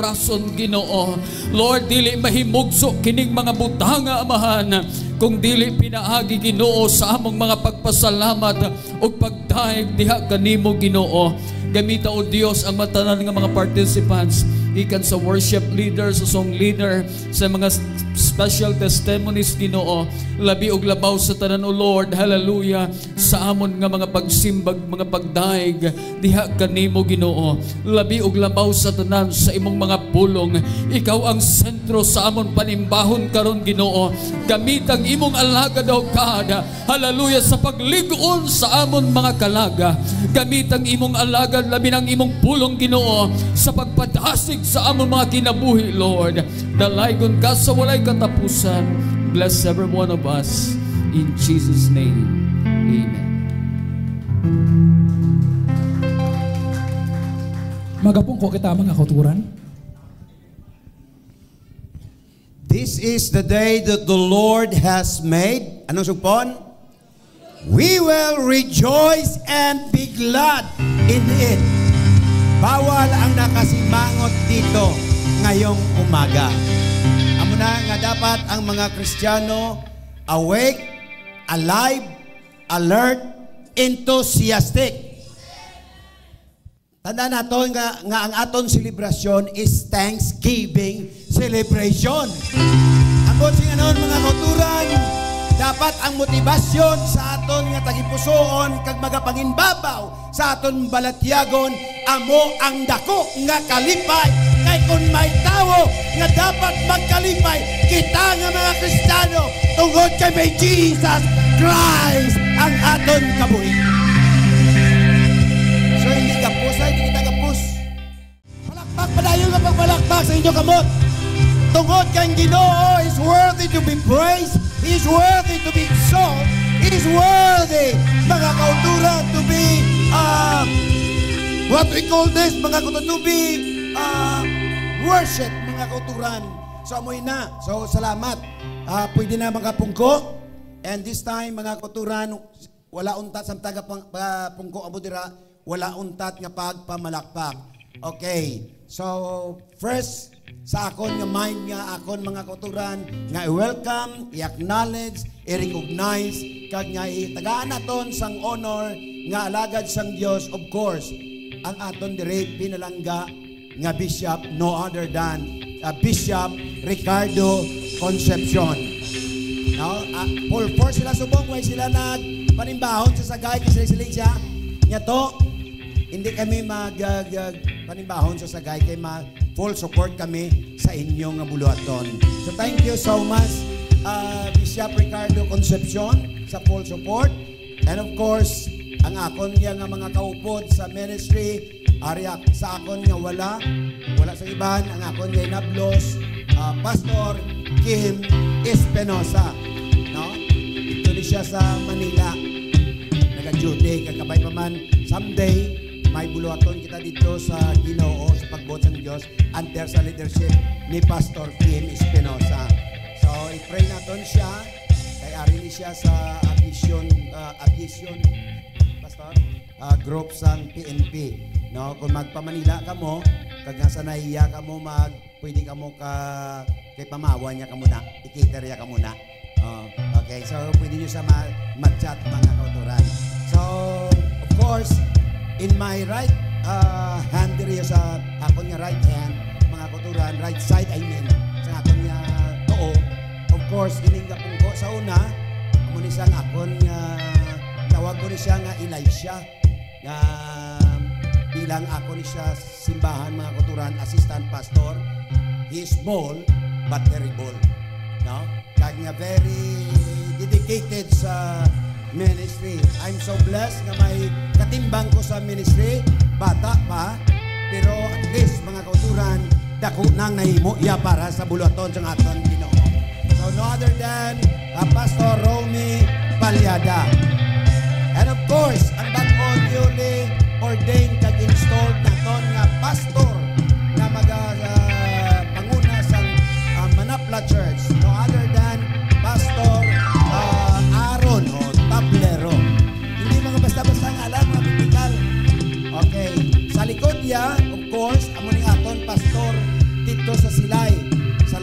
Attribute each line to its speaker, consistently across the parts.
Speaker 1: orason, Ginoo. Lord, dili mahimugso kining mga butanga, Amahan, kung dili pinaagi, Ginoo, sa among mga pagpasalamat o pagdaig diha kanimo, Ginoo. Gamita, O Dios, ang matanan nga mga participants, ikan sa worship leader, sa song leader, sa mga special testimonies, Ginoo. Labi og labaw sa tanan, O Lord, hallelujah, sa amon nga mga pagsimbag, mga pagdaig diha kanimo, Ginoo. Labi og labaw sa tanan sa imong mga pulong. Ikaw ang sentro sa amon panimbahon karon, Ginoo. Gamit ang imong alagad, O God, hallelujah, sa pagligon sa amon mga kalaga. Gamit ang imong alagad, labi ng imong pulong, Ginoo, sa pagpadasig sa amon mga kinabuhi, Lord. Dalaygon ka sa walay katapusan. Bless every one of us. In Jesus' name, amen.
Speaker 2: Magapong ko kita mga kauturan.
Speaker 3: This is the day that the Lord has made. Anong sugpon? We will rejoice and be glad in it. Bawal ang nakasimangot dito ngayong umaga. Amo na nga dapat ang mga Kristiyano awake, alive, alert, enthusiastic. Tandaan nato nga ang aton celebration is Thanksgiving celebration. Ambot sing anon mga kauturan, dapat ang motibasyon sa aton nga tagipusoon kag magapanginbabaw sa aton balatyagon amo ang dako nga kalipay. Kay kung may tawo nga dapat magkalipay, kita nga mga Kristiyano tungod kay may Jesus Christ ang aton kabuhi. So hindi kapos, hindi kita kapos. Palakpak, padayon nga pagpalakpak sa inyo kamot. Tungod kay Ginoo is worthy to be praised. He is worthy to be exalted. He is worthy, mga kauturan, to be, what we call this, mga kauturan, to be worship, mga kauturan. So, amoy na. So, salamat. Pwede na mga pungko. And this time, mga kauturan, wala untat sa taga pungko amo dira, wala untat nga pagpamalakpak. Okay. So, first, sa akon nga mind nga akon mga kauturan nga i-welcome, i-acknowledge, i-recognize kag nga itagaan naton sang honor nga alagad sang Dios, of course ang aton dire pinalangga nga bishop, no other than Bishop Ricardo Concepcion. No? For sila subong way sila nagpanimbahon sa sagay kasi sila nga to hindi kami panimbahon sa sagay kay full support kami sa inyong buluhaton. So thank you so much Bishop Ricardo Concepcion sa full support. And of course, ang akon nga mga kaupod sa ministry, ariya sa akon nga wala sa iban, ang akon nga inablos, Pastor Kim Espinosa. No? Ito siya sa Manila. Nag-duty, kakabay pa man. Someday, may buluhaton kita dito sa Ginoo sa pagbuot ng Diyos under sa leadership ni Pastor Kim Espinosa. So, i-pray natin siya. Kay ari ni siya sa aviation Pastor, group sang PNP. No, kung magpamanila ka mo, kag nasa nahiya ka mo, pwede ka mo kay pamawa niya ka muna, ikiter niya ka muna. Okay, so pwede nyo sa mag-chat mga kauturan. So, of course, in my right hand diri sa akon nga right hand, mga kauturan, right side I mean, sa akon nga too. Of course, ining kapungko sa una, amo ni sang akon nga tawag ko ni siya nga Elisha. Nga bilang ako ni siya simbahan mga kauturan, assistant pastor. He is small but very bold. No? Kag nga very dedicated sa ministry. I'm so blessed na may katimbang ko sa ministry. Bata pa, pero at least mga kauturan, dako nang nahimo iya para sa buluhaton sa aton Ginoo. So no other than Pastor Romy Palyada. And of course, ang bago newly ordained kag installed naton nga pastor na panguna sa Manapla Church. No other than Pastor Aaron o Tablero. Hindi mga basta-basta nga alam, mga biblical. Okay. Sa likod niya, of course, amo ni aton Pastor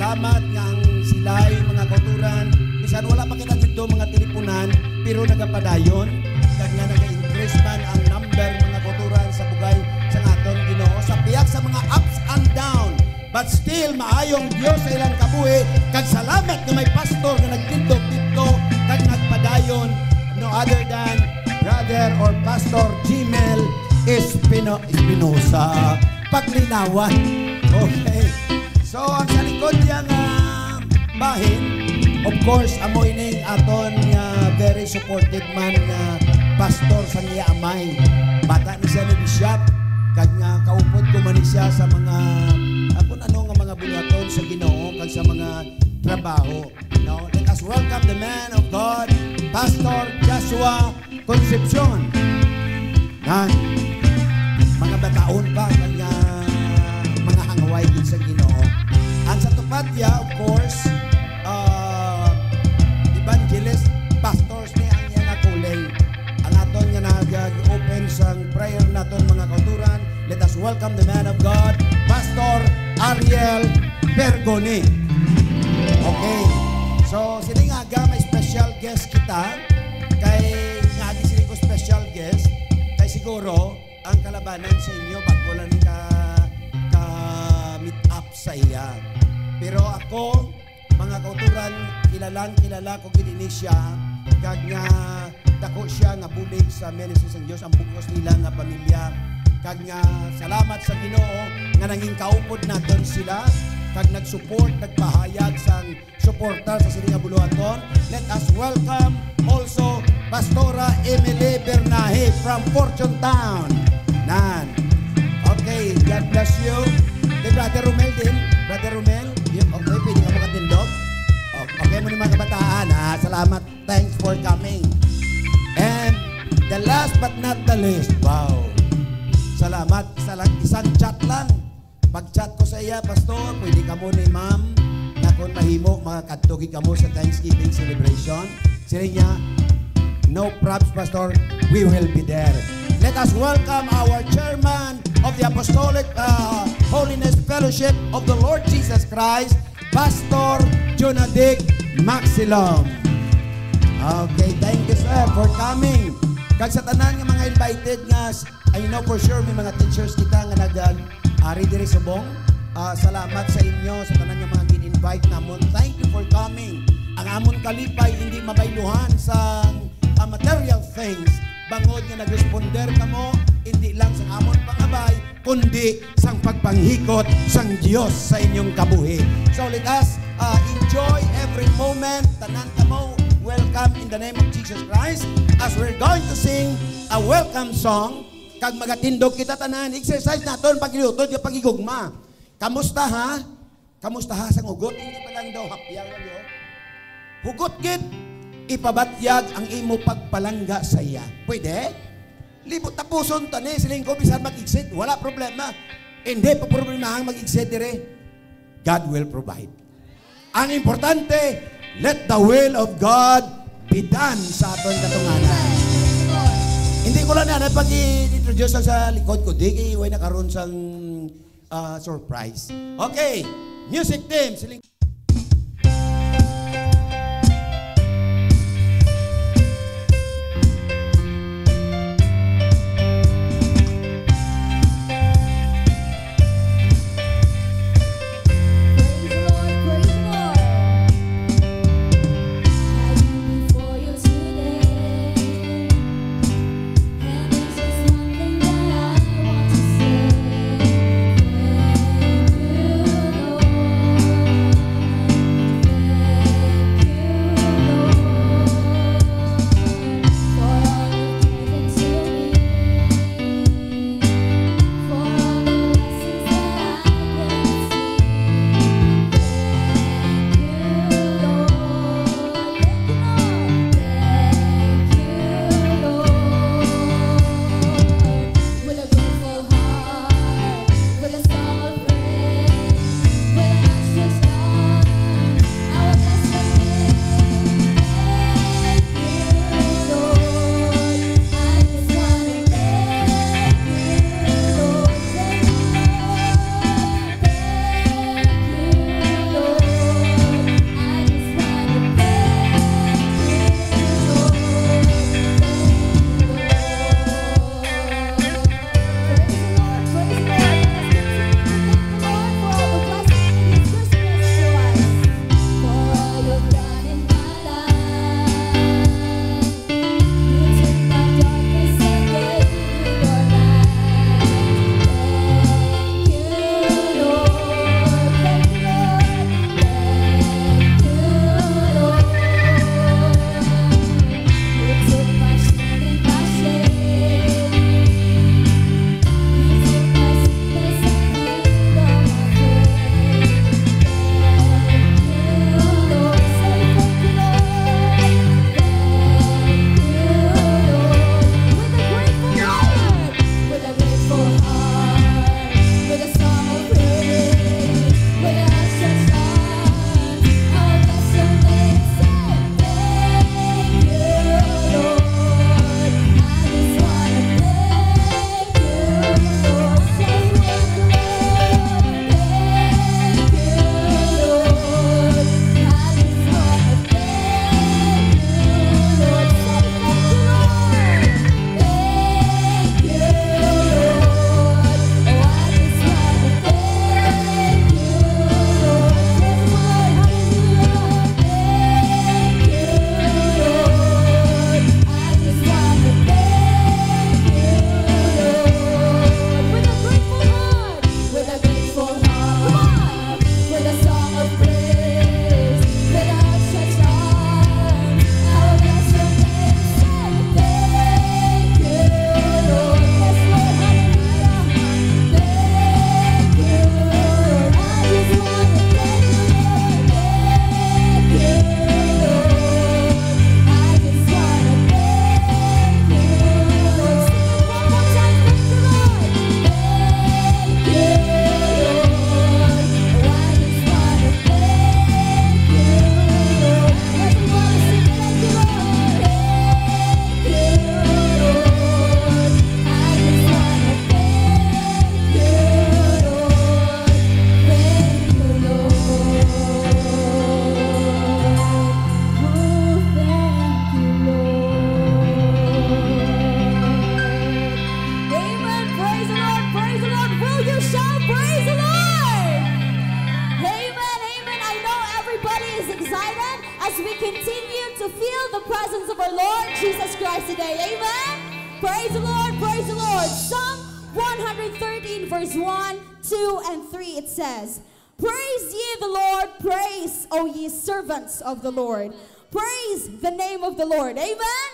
Speaker 3: salamat nga ang sila'y mga kauturan. Bisan wala pa kita dito mga teleponan, pero nagapadayon. Kag nga nag-increase man ang number mga kauturan sa bugay sa aton Ginoo. Sa biyak sa mga ups and down. But still, maayong Diyos sa ilang kabuhi. Kag salamat na may pastor na nagtindog dito. Kag nagpadayon. No other than Brother or Pastor Gmail Espinosa. Paglinawan. Okay. So, ang sa likod niyang bahin, of course, amoy ning aton very supportive man nga pastor sa niya amay. Bata ni siya ni Bishop. Kag nga kaupod ko man siya sa mga kung ano nga mga bulaton sa Ginoo kag sa mga trabaho. No? Let us welcome the man of God, Pastor Joshua Concepcion. Nan, mga bataon pa kag mga hangaway din sa Ginoo. Ang sa tupad niya, of course, evangelist, pastors ni ang niya nakulay. Ang aton nga nag-open sa prayer naton mga kauturan. Let us welcome the man of God, Pastor Ariel Pergoni. Okay. So, siling aga may special guest kita. Kay nga siling ko special guest. Kay siguro, ang kalabanan sa inyo, bago lang ka-meet up sa iya. Pero ako, mga kauturan, kilala ko gini siya. Kag nga, dako siya nga bulig sa ministry sa Diyos, ang bugos nila nga pamilya. Kag nga, salamat sa Ginoo nga nanging kaupod naton sila. Kag nag-support, nagpahayag sa supporter sa siling nga buluhaton. Let us welcome also Pastora Emily Bernahe from Fortune Town. Nan. Okay, God bless you. Kay Brother Romel din. Brother Romel, okay, pwede ka makatindog. Okay mo ni mga kabataan, ha? Salamat. Thanks for coming. And the last but not the least, wow. Salamat. Isang chat lang. Pag-chat ko sa iya, Pastor, pwede ka mo ni Ma'am na kung mahimo, makakatugi ka mo sa Thanksgiving celebration. Sila niya, no props, Pastor. We will be there. Let us welcome our chairman of the Apostolic Holiness Fellowship of the Lord Jesus Christ, Pastor Jonadic Maxilom. Okay, thank you, sir, for coming. Kag sa tanan nga mga invited nga, I know for sure may mga teachers kita nga nag-ari diri subong. Salamat sa inyo sa tanan nga mga gin-invite namon. Thank you for coming. Ang amon kalipay hindi mabayluhan sa material things. Bangod nga nag-responder kamo, hindi lang sa amon pangabay, kundi sang pagpanghikot sang Dios sa inyong kabuhi. So let us enjoy every moment. Tanan kamo, welcome in the name of Jesus Christ. As we're going to sing a welcome song, kag magatindog kita tanan, exercise naton paglutod yung pagigugma. Kamusta ha? Kamusta ha sang hugot? Hindi pa lang daw hapyang lang yun. Hugot gid, ipabatyag ang imo pagpalangga sa iya. Pwede? Libot tapuson tani, siling ko bisan mag-exit, wala problema. Hindi pa problema ang mag-exit dire. God will provide. Ang importante, let the will of God be done sa aton katunganan. Hindi ko lang na pag-introduce sa likod ko. Di kayo nakaroon sang surprise. Okay, music team. Siling
Speaker 4: Thank you, Lord. Jesus Christ today. Amen? Praise the Lord, praise the Lord. Psalm 113 verse 1, 2, and 3 it says, Praise ye the Lord, praise, O ye servants of the Lord. Praise the name of the Lord. Amen?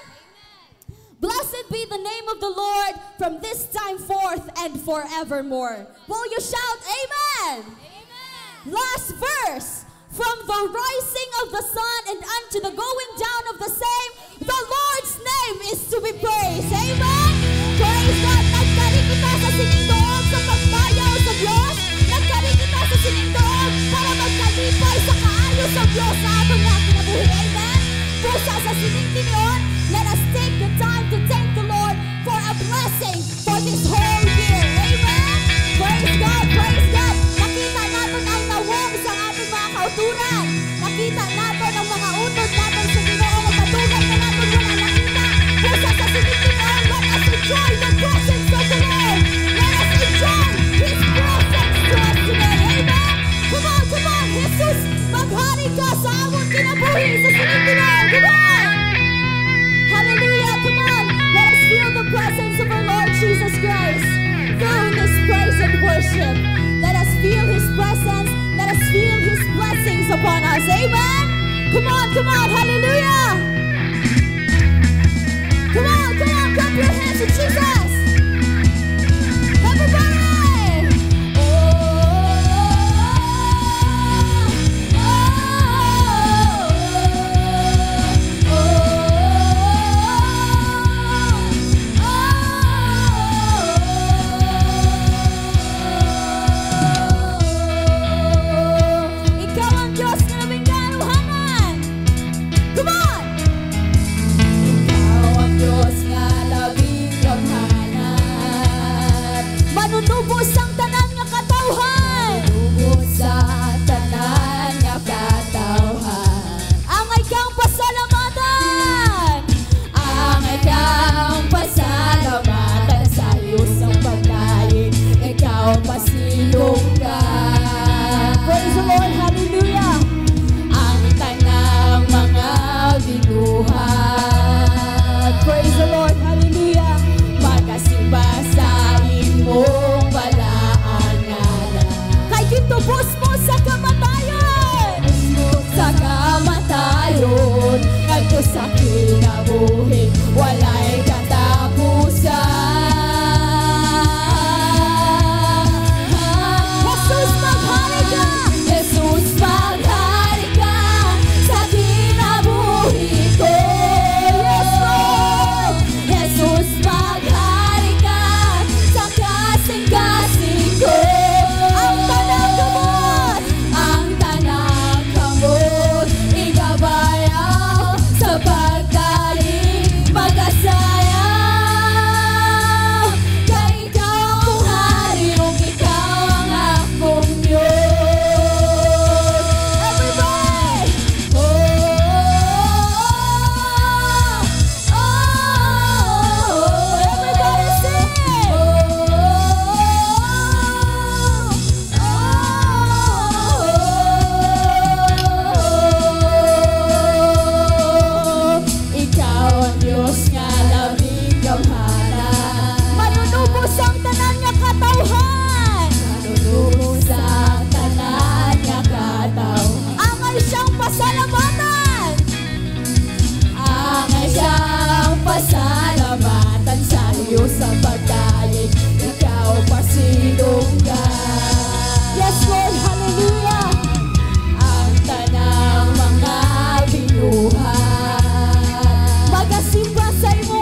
Speaker 4: Blessed be the name of the Lord from this time forth and forevermore. Will you shout amen? Amen. Last verse. From the rising of the sun and unto the going down of the same, the Lord's name is to be praised. Amen? Praise God. Nagkarin kita sa sinindoob sa pagbayaw sa Diyos. Nagkarin kita sa sinindoob para magkalipay sa kaayos sa Diyos sa atong nga kinabuhi. Amen? Pusa sa sinindinion, let us take the time to thank the Lord for a blessing for this whole year. Amen? Praise God, praise God. Nakita natin ang nawong sa ating mga kauturan. Nakita natin ang mga utod natin sa Ginoo na patuloy na natin wala nakita. Pusa sa sinindinion, let us enjoy the presence of the Lord. Let us enjoy His presence to us today. Amen? Come on, Jesus, maghari ka sa among kinabuhi sa sinindinion. Come on! Hallelujah, come on. Let us feel the presence of our Lord Jesus Christ through this praise and worship. Let us feel His presence. Let us feel His blessings upon us. Amen? Come on, hallelujah. Come on, clap your hands to Jesus. Everybody. Manunubos ang tanan nga katawhan. Manunubos ang tanan nga katawhan. Angay kang pasalamatan. Angay kang pasalamatan sa iyos ang pagdaig. Ikaw pasilong ka. Praise the Lord, hallelujah. Ang tanang mga binuhat. Praise the Lord, hallelujah. Magasimba sa imong balaan nga na. Kay gitubos mo sa kamatayon. Sa kamatayon. Ngadto sa kinabuhi. Walay katapusan. Jesus, maghari ka. Jesus, maghari ka sa kinabuhi ko. Yes, Lord. Jesus, maghari ka sa kasing-kasing ko. Ang tanang kamot, ang tanang kamot, igabayaw sa pagdalig mag-asaya. Kay ikaw ang hari, ug ikaw ang akong Diyos. Everybody! Everybody sing! Ikaw ang Diyos nga labing gamhanan. Manunubos ang tanan nga katawhan. Manunubos ang tanan nga katawhan. Angay siyang pasalamatan. Angay siyang pasalamatan sa iyo sa pagdaig. Ikaw pasilong ka. Yes, Lord, hallelujah. Ang tanang mga binuhat. Magasimba sa imo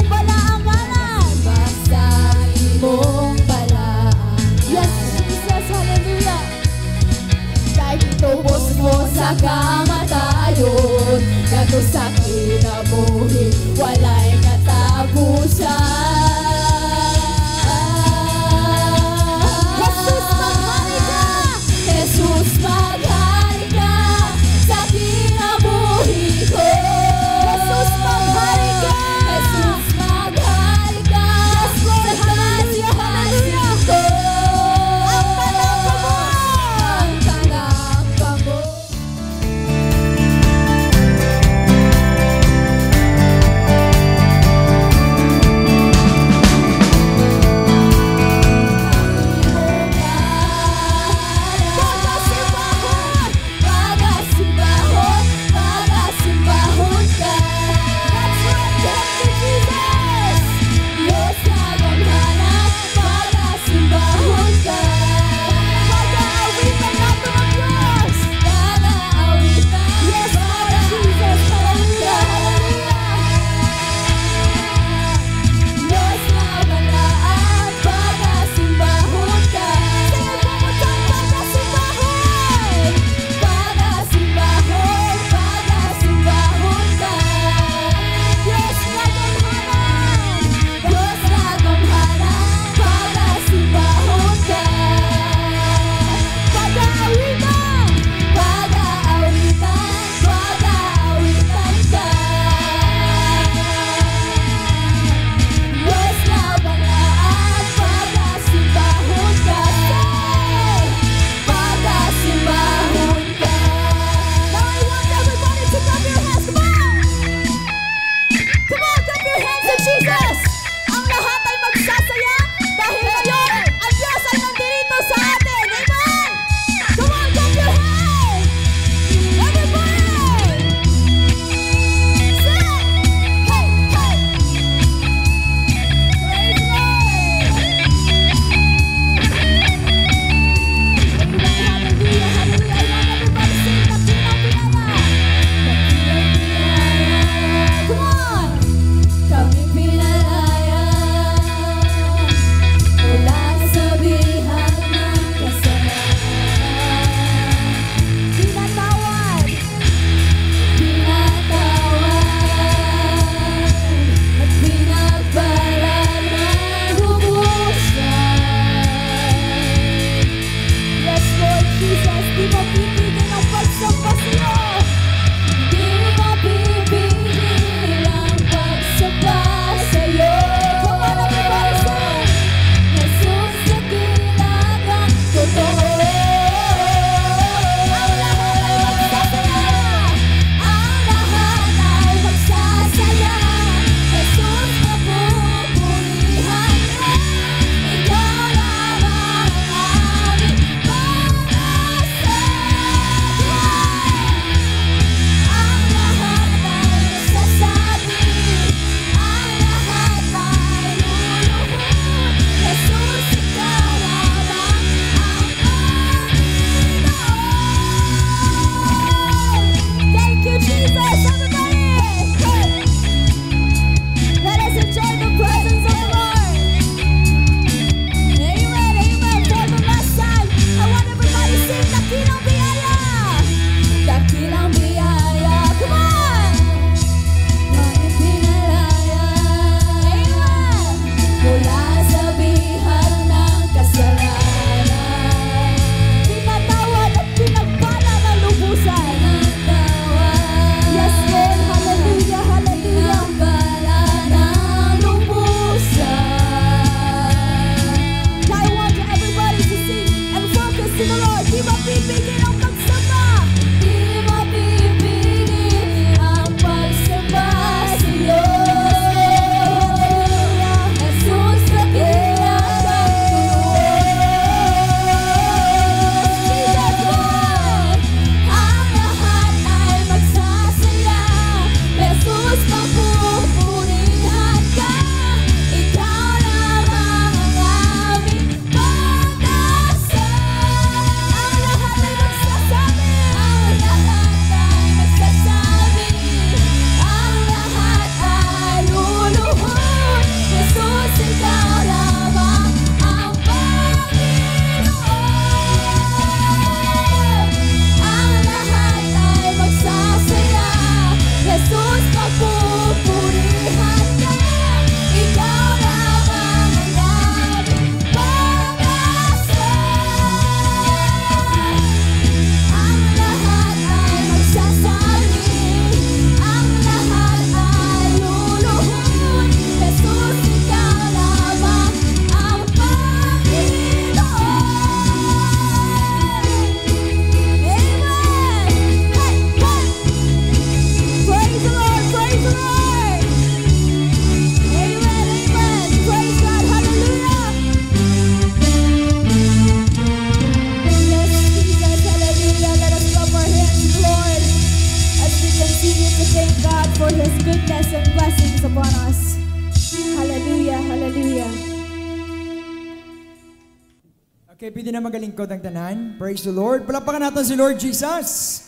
Speaker 5: Kaya pwede na magalingkod ang tanan. Praise the Lord. Palapakan natin si Lord Jesus.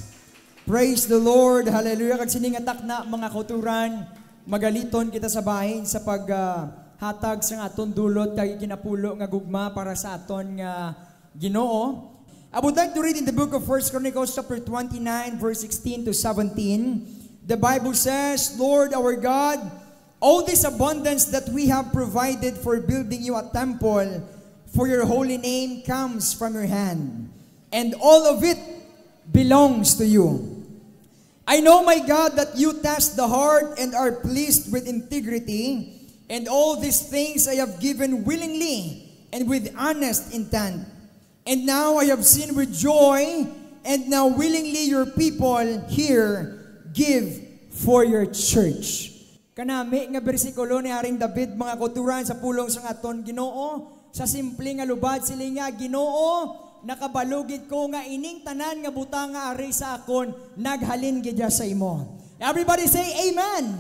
Speaker 5: Praise the Lord. Hallelujah. Kag siningatak na mga kauturan, magaliton kita sa bahin sa paghatag sa aton dulot kay kinapulo nga gugma para sa aton nga Ginoo. I would like to read in the book of 1 Chronicles chapter 29 verse 16 to 17. The Bible says, Lord our God, all this abundance that we have provided for building you a temple for your holy name comes from your hand, and all of it belongs to you. I know, my God, that you test the heart and are pleased with integrity, and all these things I have given willingly and with honest intent. And now I have seen with joy, and now willingly your people here give for your church. Kanami nga bersikulo ni Haring David, mga kauturan sa pulong sa aton Ginoo, sa simple nga lubad sila nga, Ginoo, nakabalugid ko nga ining tanan nga butang nga ari sa akon, naghalin gidya sa imo. Everybody say amen.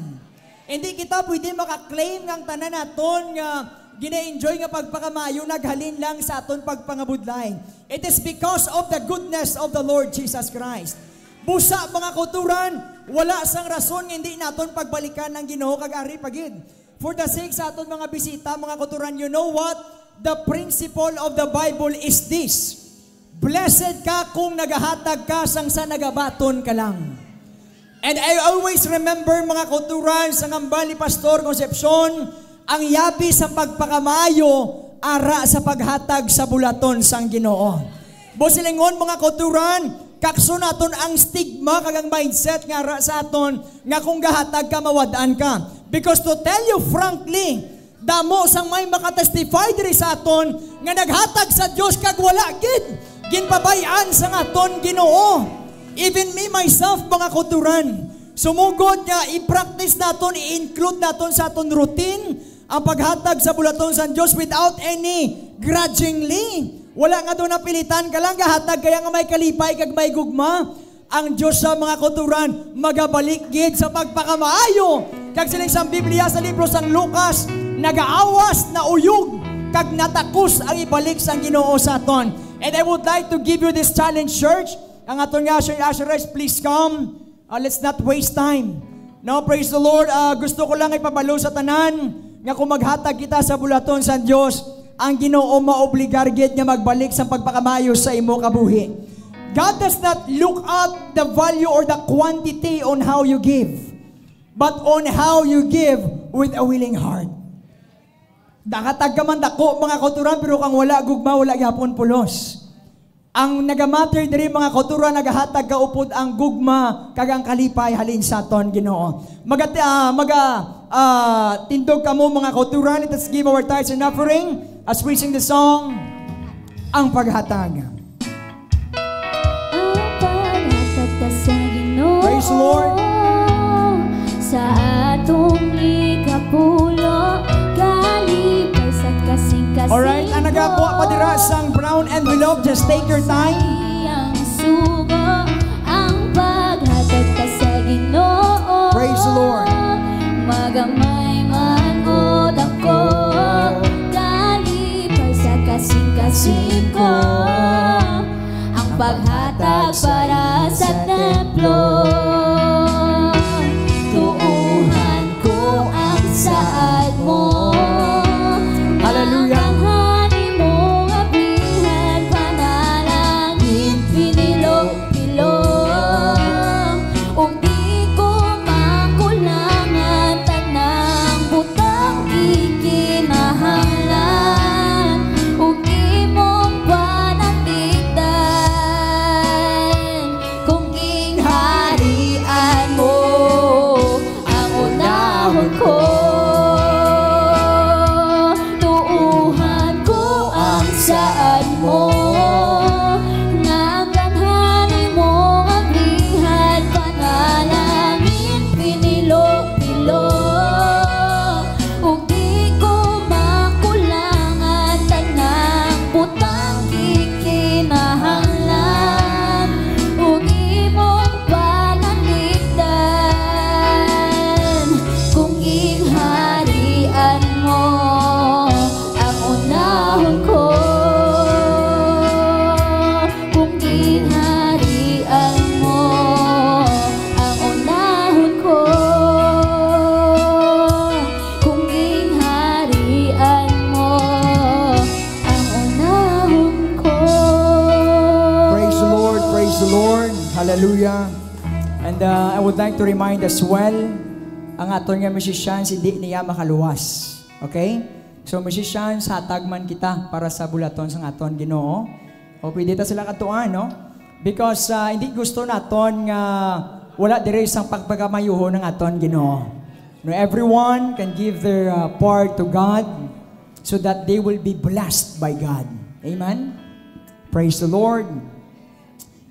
Speaker 5: Hindi kita pwede makaklaim ng tanan naton nga gina-enjoy nga pagpakamayo, naghalin lang sa aton pagpangabudlay. It is because of the goodness of the Lord Jesus Christ. Busa mga kauturan, wala sang rason nga hindi naton pagbalikan ng Ginoo kag ari pagid. For the sake sa aton mga bisita, mga kauturan, you know what? The principle of the Bible is this: blessed ka kung nagahatag ka sang sa nagabaton ka lang. And I always remember, mga kauturan, sa ngambal ni Pastor Concepcion, ang yabi sa pagpakamayo ara sa paghatag sa bulaton sang Ginoo. Bosilingon, mga kauturan, kakso naton ang stigma kag ang mindset nga ara sa aton nga kung gahatag ka mawad-an ka. Because to tell you frankly, damo sang may makatestify diri sa aton nga naghatag sa Dios kag wala gid ginpabayan sa aton Ginoo. Even me myself, mga kauturan, sumugod nga i-practice naton, i-include naton sa aton routine ang paghatag sa bulaton sa Dios without any grudgingly. Wala nga doon napilitan ka lang gahatag kaya nga may kalipay kag may gugma. Ang Dios sa mga kauturan magabalik gid sa pagpakamaayo. Kag siling sa Biblia sa libro sang Lucas, nagaawas na uyog kag natakos ang ibalik sang Ginoo sa aton. And I would like to give you this challenge, church. Ang aton nga ushers, please come. Let's not waste time. Now, praise the Lord. Gusto ko lang ipabalo sa tanan nga kung maghatag kita sa bulaton sa Dios, ang Ginoo maobligar gid nga magbalik sa pagpakamayo sa imo kabuhi. God does not look at the value or the quantity on how you give, but on how you give with a willing heart. Dakatag ka man dako, mga kauturan, pero kang wala gugma, wala gyapon pulos. Ang nagamatter diri, mga kauturan, nagahatag ka upod ang gugma kag ang kalipay halin sa aton Ginoo. Tindog ka mo, mga kauturan. Let's give our tithes and offering as we sing the song, Ang Paghatag. Praise the Lord.
Speaker 4: Sa atong ikapulo, kalipay sa kasing-kasing.
Speaker 5: Alright, ang nagakuha pa dira sang brown envelope, just take your time.
Speaker 4: Ang sugo, ang paghatag ka sa Ginoo.
Speaker 5: Praise the Lord.
Speaker 4: Magamay man o dako, kalipay sa kasing-kasing ko. Ang paghatag para sa templo. Tuuhan ko ang saad mo.
Speaker 5: Hallelujah.
Speaker 4: Tanghanin mo abihan, panalangin, pinilog-pilog. Ug di ko makulangan, tanang butang ikinahanglan. Ug imong panantigdan, kung gingharian mo ang unahon ko.
Speaker 5: Lord. Hallelujah. And I would like to remind as well, ang aton nga musicians, hindi niya makaluwas. Okay? So musicians, hatagman kita para sa bulaton sa aton Ginoo. O pwede ta sila katuan, no? Because hindi gusto naton nga wala dire sang pagpagamayuho ng aton Ginoo. No, everyone can give their part to God so that they will be blessed by God. Amen? Praise the Lord.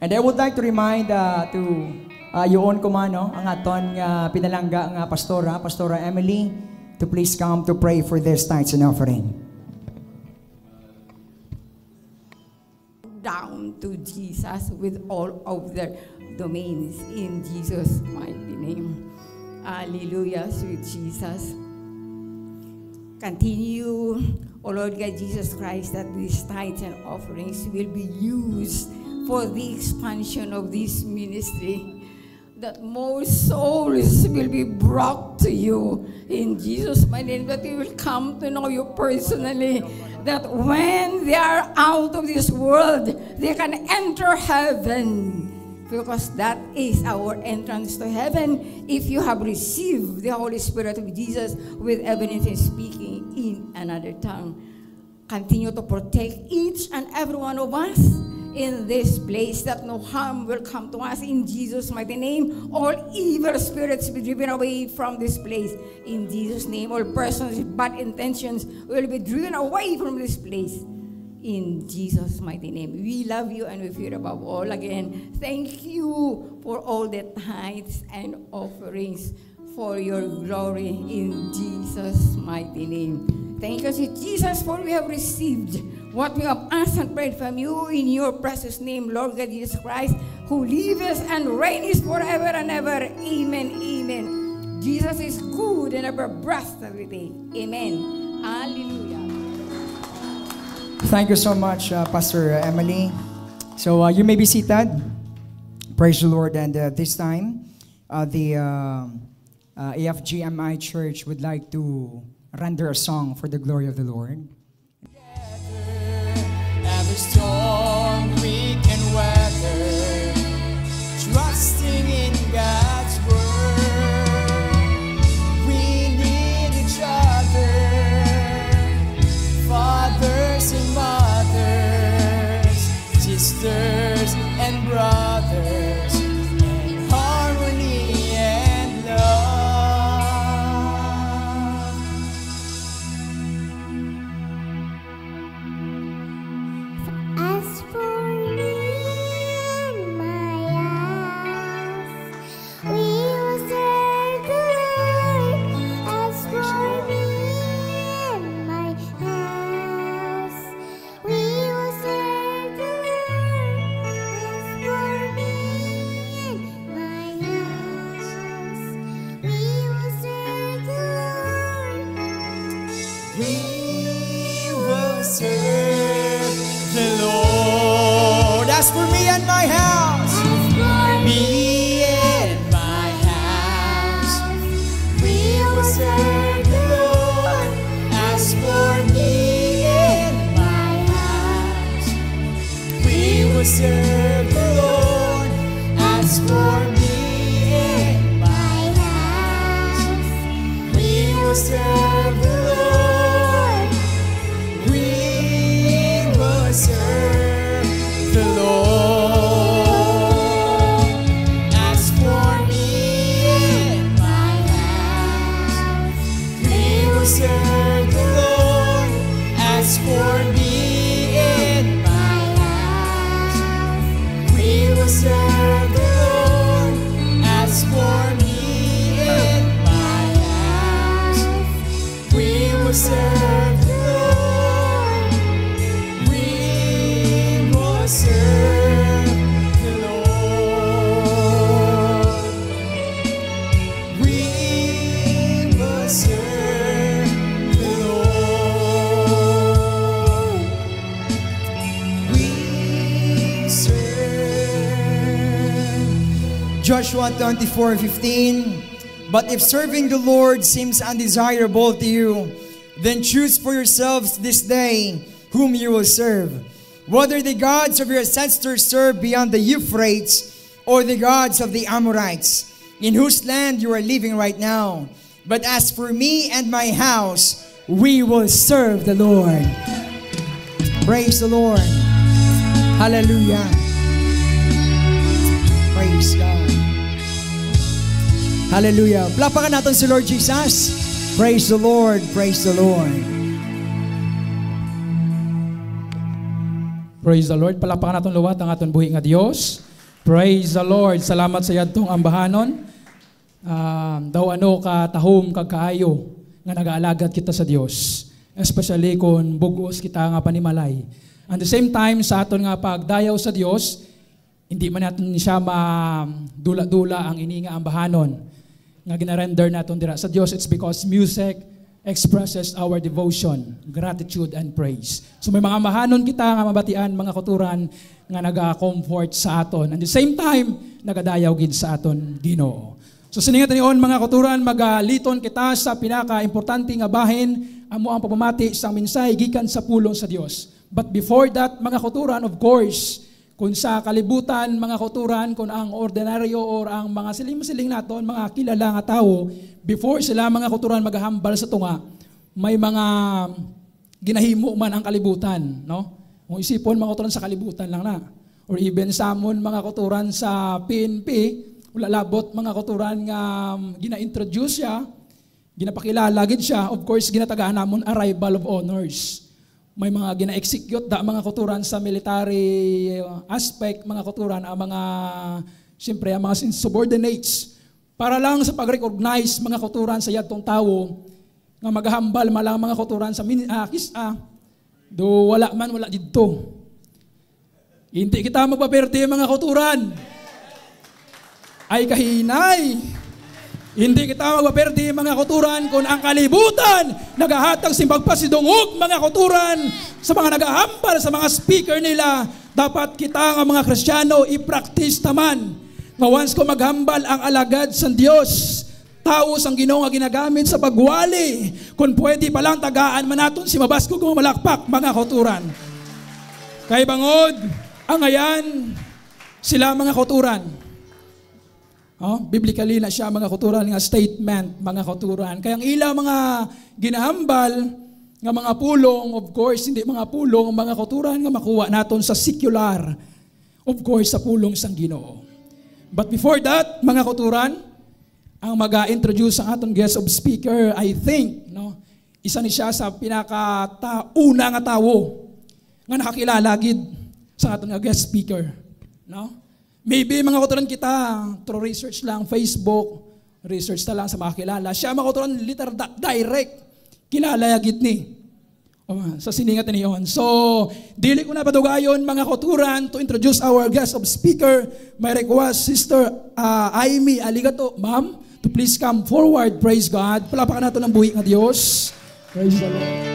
Speaker 5: And I would like to remind yun ko man, no, ang aton pinalangga nga Pastora Emily, to please come to pray for this tithes and offering.
Speaker 6: Down to Jesus with all of their domains in Jesus' mighty name. Hallelujah, sweet Jesus. Continue, O Lord God Jesus Christ, that these tithes and offerings will be used for the expansion of this ministry, that more souls will be brought to you in Jesus' mighty name, that they will come to know you personally, that when they are out of this world, they can enter heaven, because that is our entrance to heaven if you have received the Holy Spirit of Jesus with evidence in speaking in another tongue. Continue to protect each and every one of us in this place, that no harm will come to us in Jesus' mighty name. All evil spirits be driven away from this place in Jesus' name. All persons with bad intentions will be driven away from this place in Jesus' mighty name. We love you and we fear above all. Again, thank you for all the tithes and offerings for your glory in Jesus' mighty name. Thank you, Jesus, for we have received what we have asked and prayed from you in your precious name, Lord God Jesus Christ, who lives and reigns forever and ever. Amen, amen. Jesus is good and ever blessed every day. Amen. Hallelujah.
Speaker 5: Thank you so much, Pastor Emily. So you may be seated. Praise the Lord. And this time, the AFGMI Church would like to render a song for the glory of the Lord.
Speaker 7: Every storm we can weather, trusting in God's word. We need each other, fathers and mothers, sisters and brothers, in harmony and love.
Speaker 8: As for me and my house, we will serve the Lord. As for me and my house, we will serve the Lord. As for me and my house, we will serve the Lord.
Speaker 7: We will serve the Lord. As for me and my house, me and my house, we will serve the Lord. As for me and my house, we will serve the Lord. As for me and my house, we will serve the Lord. We will serve the Lord. As for me and my house, we will serve the Lord. As for me and my house, we will serve the Lord. As for me and my house, we will serve the Lord. We will serve the Lord. We will serve the Lord. We serve.
Speaker 5: Joshua 24:15. But if serving the Lord seems undesirable to you, then choose for yourselves this day whom you will serve, whether the gods of your ancestors served beyond the Euphrates or the gods of the Amorites, in whose land you are living right now. But as for me and my house, we will serve the Lord. Praise the Lord. Hallelujah. Praise God. Hallelujah. Plapakan natin si Lord Jesus. Praise the Lord. Praise the Lord.
Speaker 2: Praise the Lord. Palapakan natin luwat ang aton buhi nga Dios. Praise the Lord. Salamat sa yadtong ambahanon. Daw ano ka tahom kag kaayo nga nagaalagat kita sa Dios. Especially kung bugos kita nga panimalay. At the same time sa aton nga pagdayaw sa Dios, hindi man natin siya madula-dula ang ini nga ambahanon nga ginarender naton dira sa Dios. It's because music expresses our devotion, gratitude, and praise. So may mga mahanon kita nga mabatian, mga kuturan nga naga-comfort sa aton. And the same time, nagadayaw gid sa aton Ginoo. So siningat niyon mga kuturan, magaliton kita sa pinaka-importante nga bahin, amo ang pagpamati sa minsay gikan sa pulong sa Dios. But before that, mga kuturan, of course, kung sa kalibutan, mga kuturan, kung ang ordinaryo or ang mga siling-siling naton, mga kilala nga tao, before sila mga kuturan maghahambal sa tunga, may mga ginahimo man ang kalibutan, no? Kung isipon mga kuturan sa kalibutan lang na. Or even samon mga kuturan sa PNP, wala labot mga kuturan nga gina-introduce siya, ginapakilala gid siya, of course ginatagaan namon arrival of honors. May mga gina-execute da mga kuturan sa military aspect, mga kuturan, ang mga, siyempre, ang mga subordinates, para lang sa pag-recognize mga kuturan sa yadtong tao, nga maghahambal malang mga kuturan sa kisa, do wala dito. Hindi kita magpaperte mga kuturan. Ay kahinay. Hindi kita magpaperde mga kuturan kung ang kalibutan nagahatag simbag pasidungog mga kuturan sa mga nagahambal sa mga speaker nila. Dapat kita nga mga Kristiyano i-practice naman nga once ko maghambal ang alagad sa Dios, tao sang Ginoo nga ginagamit sa pagwali, kung pwede palang tagaan man naton si mabasko kung malakpak mga kuturan. Kay bangod ang ayan sila mga kuturan. Biblically na siya mga kuturan nga statement mga kuturan. Kaya ang ila mga ginahambal nga mga pulong, of course hindi mga pulong mga kuturan nga makuha naton sa secular, of course sa pulong sang Ginoo. But before that mga kuturan, ang mag-introduce ang aton guest of speaker, I think isa ni siya sa pinaka-una nga tawo nga nakakilala gid sa aton nga guest speaker. Maybe mga kuturan kita, through research lang, Facebook, research na lang sa mga kilala. Siya mga kuturan, direct, kilala yagit ni. Sa siningat na niyon. So, dili ko na padugayon mga kuturan to introduce our guest of speaker. My request, Sister Aimee Aligato, ma'am, to please come forward. Praise God. Palapakan natin ang buhi ng Diyos. Praise the Lord.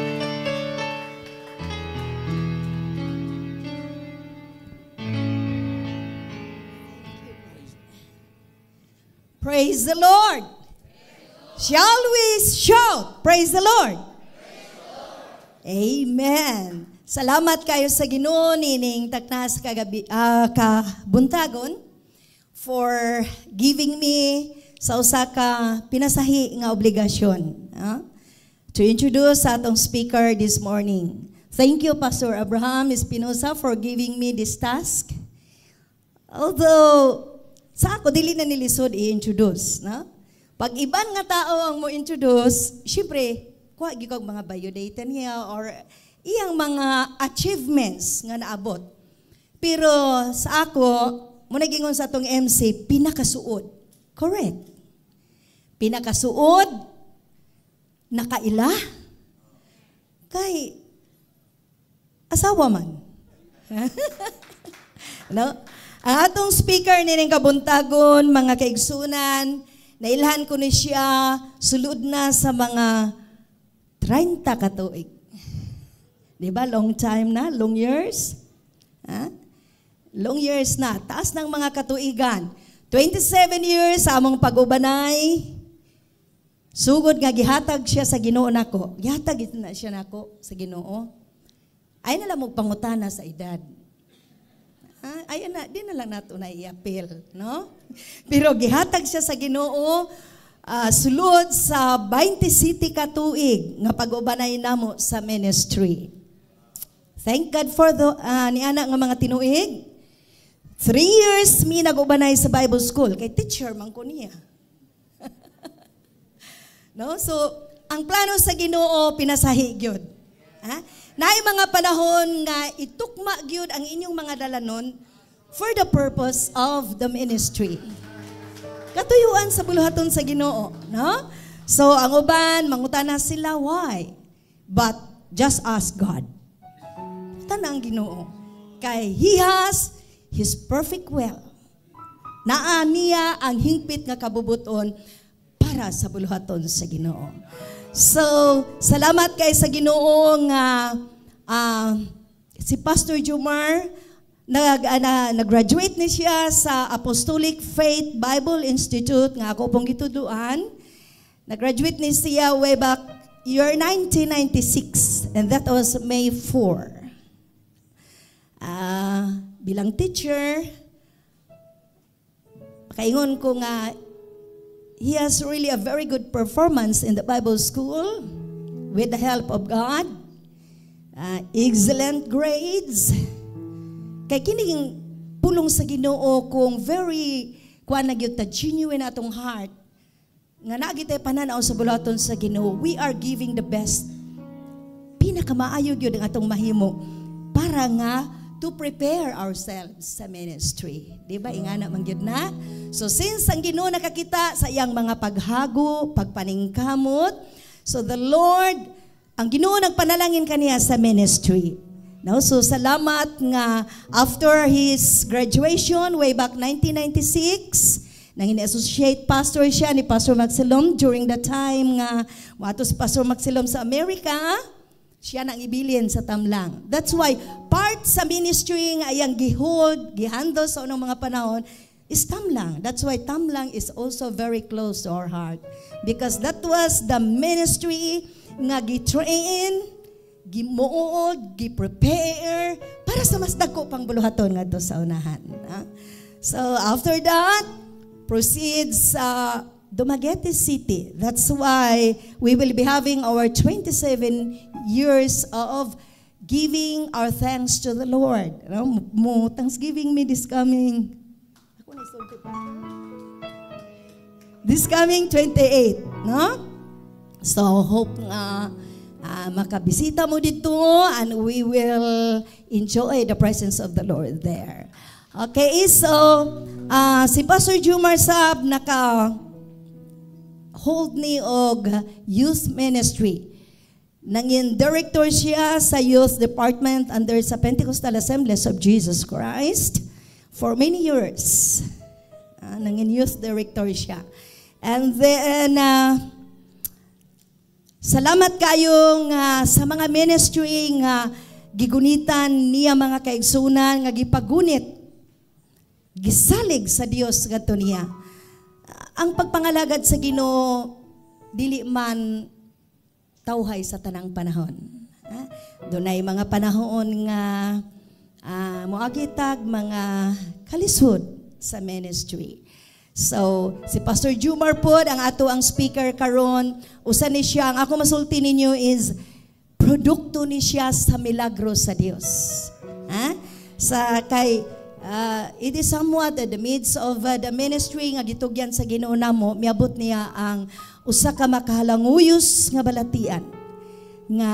Speaker 9: Praise the Lord. Shall we shout? Praise the Lord. Amen. Salamat kayo sa Ginoo nining taknas kabuntagon for giving me sa usa ka pinasahi nga obligasyon to introduce sa atong speaker this morning. Thank you Pastor Abraham Espinosa for giving me this task. Although sa ako, dili na nilisod i-introduce. Pag iban nga tao ang mo introduce, syempre, kuha gikog mga biodata niya or iyang mga achievements nga naabot. Pero sa ako, muna gingon sa atong MC, pinakasuod. Correct. Pinakasuod, nakaila, kay asawa man. Ang atong speaker nining kabuntagon, mga kaigsunan, nailhan ko ni siya, sulod na sa mga 30 katuig. Diba? Long time na? Long years? Long years na. Taas ng mga katuigan. 27 years sa among pag-ubanay. Sugod nga gihatag siya sa Ginoo nako. Gihatag na siya nako sa Ginoo. ay na lang magpangutana sa edad. Ay na, di na lang nato na i-appeal, no? Pero gihatag siya sa Ginoo sulod sa 20 city ka tuig nga pag-ubanay namo sa ministry. Thank God for niana nga mga tinuig. 3 years mi nag-ubanay sa Bible school kay teacher man ko niya. No? So, ang plano sa Ginoo pinasahi gyud. Naay mga panahon nga itukma gyud ang inyong mga dalanon for the purpose of the ministry. Katuyuan sa buluhaton sa Ginoo, no? So, ang uban mangutana sila why? But just ask God. Tanang Ginoo. Kay He has His perfect will. Naa niya ang hingpit nga kabubuton para sa buluhaton sa Ginoo. So, salamat kay sa Ginoo nga si Pastor Jumar nag-graduate ni siya sa Apostolic Faith Bible Institute nga ako pong gituduan. Nag-graduate ni siya way back year 1996 and that was May 4. Bilang teacher, kaingon ko nga he has really a very good performance in the Bible school with the help of God. Excellent grades. Kay kining pulong sa Ginoo kung very kuan na gyud ta genuine atong heart nga nagitay pananaw sa bulaton sa Ginoo. We are giving the best. Pinakamaayo gyud ang atong mahimo para nga to prepare ourselves sa ministry. Di ba? Ingana man gyud na. So since ang Ginoo nakakita sa iyang mga paghago, pagpaningkamot, so the Lord, ang Ginoo nagpanalangin kaniya sa ministry. No? So salamat nga after his graduation way back 1996, nangin associate pastor siya ni Pastor Maxilom during the time nga watos Pastor Maxilom sa Amerika. Siya nang ibilin sa Tamlang. That's why part sa ministry nga ayang gihold, gihandle sa unang mga panahon is Tamlang. That's why Tamlang is also very close to our heart. Because that was the ministry nga gitrain, gimuod, giprepare para sa mas dako pang buluhaton ngadto sa unahan. So after that, proceeds Dumaguete City. That's why we will be having our 27 years of giving our thanks to the Lord. Mo Thanksgiving me this coming 28, no? So hope nga makabisita mo dito and we will enjoy the presence of the Lord there. Okay, so si Pastor Jumar Sab hold ni og youth ministry. Nangin director siya sa youth department under sa Pentecostal Assemblies of Jesus Christ for many years. Nangin youth director siya. And then salamat kayong sa mga ministry nga gigunitan niya mga kaigsunan nga gipagunit gisalig sa Dios ngadto niya. Ang pagpangalagad sa Ginoo dili man tawhay sa tanang panahon. Dunay mga panahon nga moagitag mga kalisod sa ministry. So, si Pastor Jumar po, ang ato ang speaker karon, usa ni siya, ang ako masulti ninyo is produkto ni siya sa milagro sa Dios. It is somewhat in the midst of the ministry nga gitugyan sa Ginoo namo, miabot niya ang usa ka makahalanguyos nga balatian nga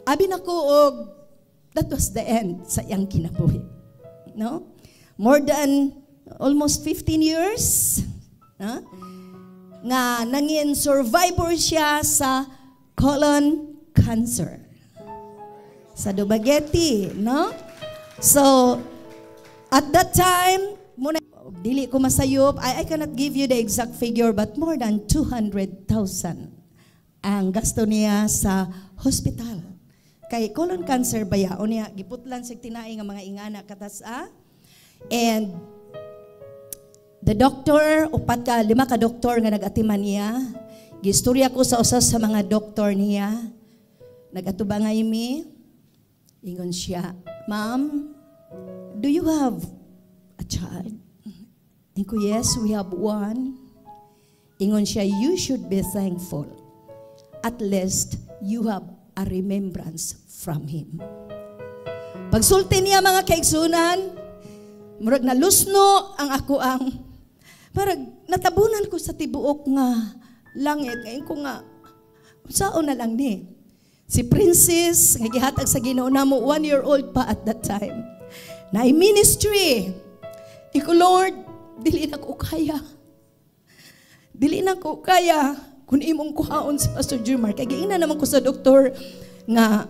Speaker 9: abi nako og that was the end sa iyang kinabuhi. No? More than almost 15 years nga nangin survivor siya sa colon cancer sa Dumaguete, no? So at that time, dili ko masayop, I cannot give you the exact figure, but more than 200,000 ang gasto niya sa hospital. Kay colon cancer baya, o niya, giputlan sa tinaing nga mga ingana katasa. And the doctor, 5 ka doktor nga nag-atiman niya, gistorya ko sa usas sa mga doktor niya, nag-atubangay mi, Ingon siya, Ma'am, do you have a child? Ingo, yes, we have one. Ingon siya, you should be thankful. At least, you have a remembrance from him. Pagsulti niya mga kaigsunan, murag nalusno ang ako parag natabunan ko sa tibuok nga langit. Ngayon ko nga, saan na lang ni? Si Princess, nga gihatag sa Ginoo namo, 1-year-old pa at that time. Na ministry. Iko, Lord, dili na ko kaya. Dili na ko kaya kung imong kuhaon si Pastor Jumar. Kaya giina naman ko sa doktor nga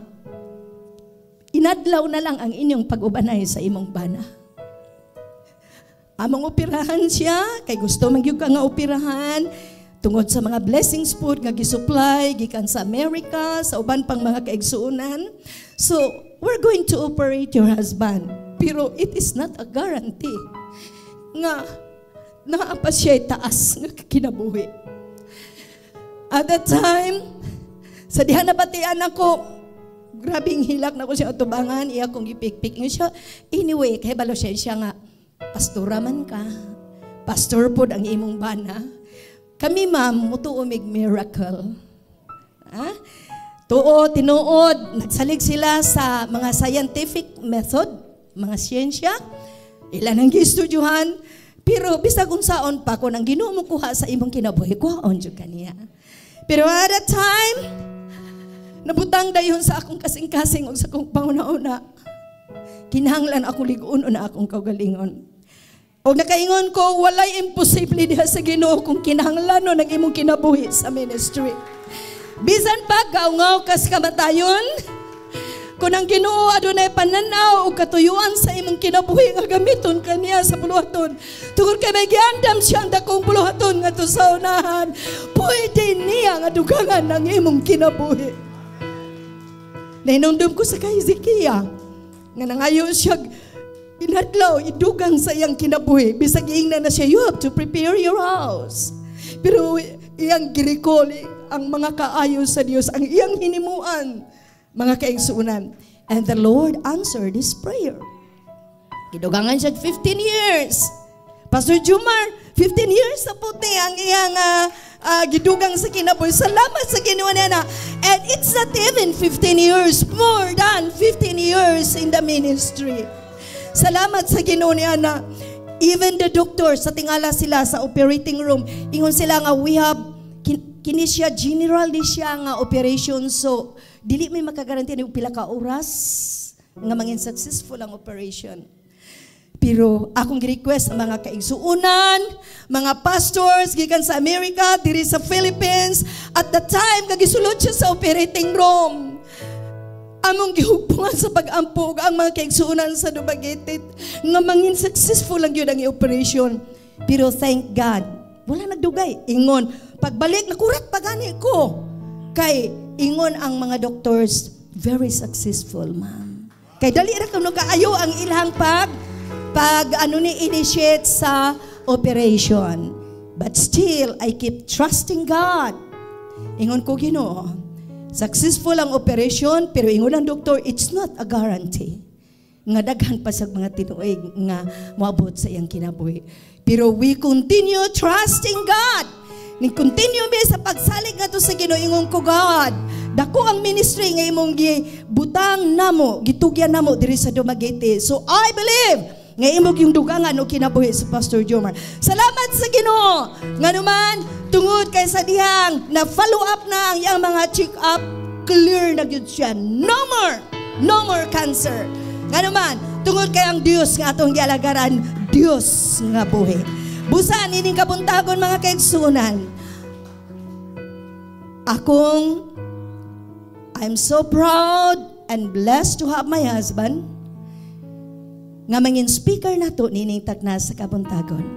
Speaker 9: inadlaw na lang ang inyong pag-ubanay sa imong bana. Among operahan siya, kay gusto magyug ka nga operahan, tungod sa mga blessings po nga gisupply gikan sa America, sa uban pang mga kaigsuonan. So, we're going to operate your husband. Pero it is not a guarantee nga naapa siya taas nga kinabuhi. At that time, sa diha nabatian ako, grabing hilak na ko siya utubangan, iya kong ipikpik nga siya. Anyway, kay balo siya nga, pastora man ka, pastor po ang imong bana. Kami, ma'am, mutuumig miracle. Ha? Tuo, tinuod, nagsalig sila sa mga scientific method, mga siyensya, ilan ang gistudyuhan, pero bisag unsaon pa ko nang Ginoo mo kuha sa imong kinabuhi, kuhaon jud kaniya. Pero at that time, nabutang dayon sa akong kasing-kasing o sa akong pauna-una, kinahanglan ako ligon na akong kaugalingon. O nakaingon ko, walay imposible diha sa Ginoo kung kinahanglan ng imong kinabuhi sa ministry. Bisan pa, gaungaw kas kamatayon, kung ang Ginoo adunay pananaw o katuyuan sa imong kinabuhi nga gamiton kaniya sa buluhaton, tungod kay may giandam siyang dakong buluhaton nga to sa unahan, pwede niya nga dugangan ng imong kinabuhi. Nainundom ko sa kay Hezekiah, nga nangayo siya, inadlaw, idugang sa iyang kinabuhi. Bisag iingnan na siya, you have to prepare your house. Pero iyang girikol, ang mga kaayo sa Diyos, ang iyang hinimuan, mga kaigsuunan. And the Lord answered his prayer. Gidugangan siya 15 years. Pastor Jumar, 15 years na puti ang iyang gidugang sa kinabuhi. Salamat sa Ginoo niya. And it's not even 15 years, more than 15 years in the ministry. Salamat sa Ginoo niya na even the doctors, sa tingala sila sa operating room, ingon sila nga, we have, kini siya, general di siya nga operation, so, dili may makagaranti na pila ka oras nga mangin successful ang operation. Pero akong request ang mga kaigsuunan, mga pastors, gikan sa America, diri sa Philippines, at the time, kagisulod siya sa operating room. Among gihugpungan sa pag-ampog ang mga kaigsuunan sa Dumaguete nga mangin successful lang yun ang operation. Pero thank God, wala nagdugay. Ingon, pagbalik, nakurat pa gani ko. Kay, ingon ang mga doctors, very successful, ma'am. Kay dali ra kuno kaayo ang ilang initiate sa operation. But still, I keep trusting God. Ingon ko, Ginoo, successful ang operation, pero ingon ang doktor, it's not a guarantee. Nga daghan pa sa mga tinuig nga moabot sa iyang kinabuhi. Pero we continue trusting God. Ni continue mi sa pagsalig ngadto sa Ginoo, ingon ko, God, dako ang ministry nga imong gibutang namo, gitugyan namo diri sa Dumaguete. So I believe nga imong yung dugangan o kinabuhi sa Pastor Jomar. Salamat sa Ginoo. Nga naman, tungod kay sa dihang na follow up na ang iyang mga check up, clear na gyud siya. No more cancer. Nga naman, tungod kay ang Dios nga atong gialagaran, Dios nga buhi. Busan ining kabuntagon mga kaigsunan. I'm so proud and blessed to have my husband nga mangin speaker nato nining tagna sa kabuntagon.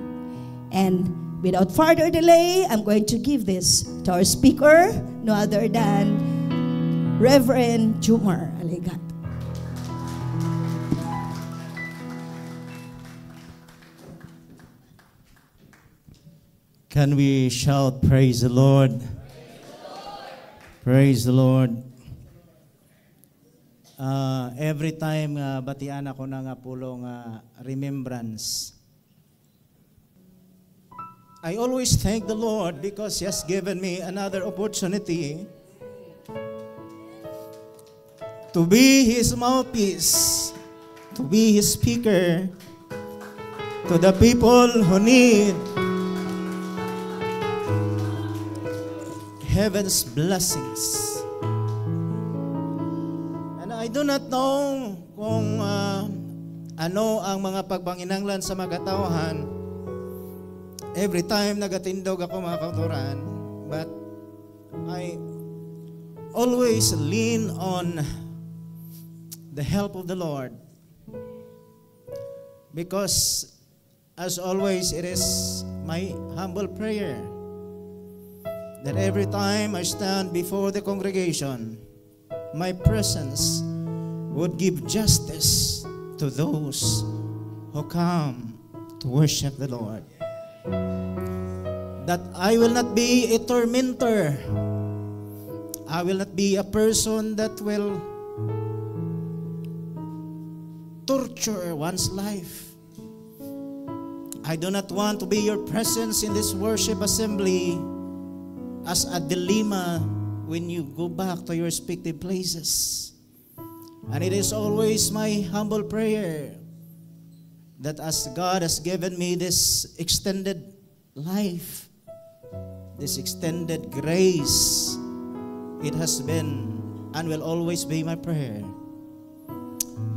Speaker 9: And without further delay, I'm going to give this to our speaker, no other than Reverend Jumar Aligat.
Speaker 7: Can we shout, praise the Lord? Praise the Lord. every time batian ako ng pulong remembrance, I always thank the Lord because He has given me another opportunity to be His mouthpiece, to be His speaker to the people who need heaven's blessings. And I do not know kung ano ang mga pagpanginanglan sa mga katauhan every time nagatindog ako mga kauturan, but I always lean on the help of the Lord, because as always it is my humble prayer that every time I stand before the congregation, my presence would give justice to those who come to worship the Lord. That I will not be a tormentor. I will not be a person that will torture one's life. I do not want to be your presence in this worship assembly as a dilemma when you go back to your respective places. And it is always my humble prayer that as God has given me this extended life, this extended grace, it has been and will always be my prayer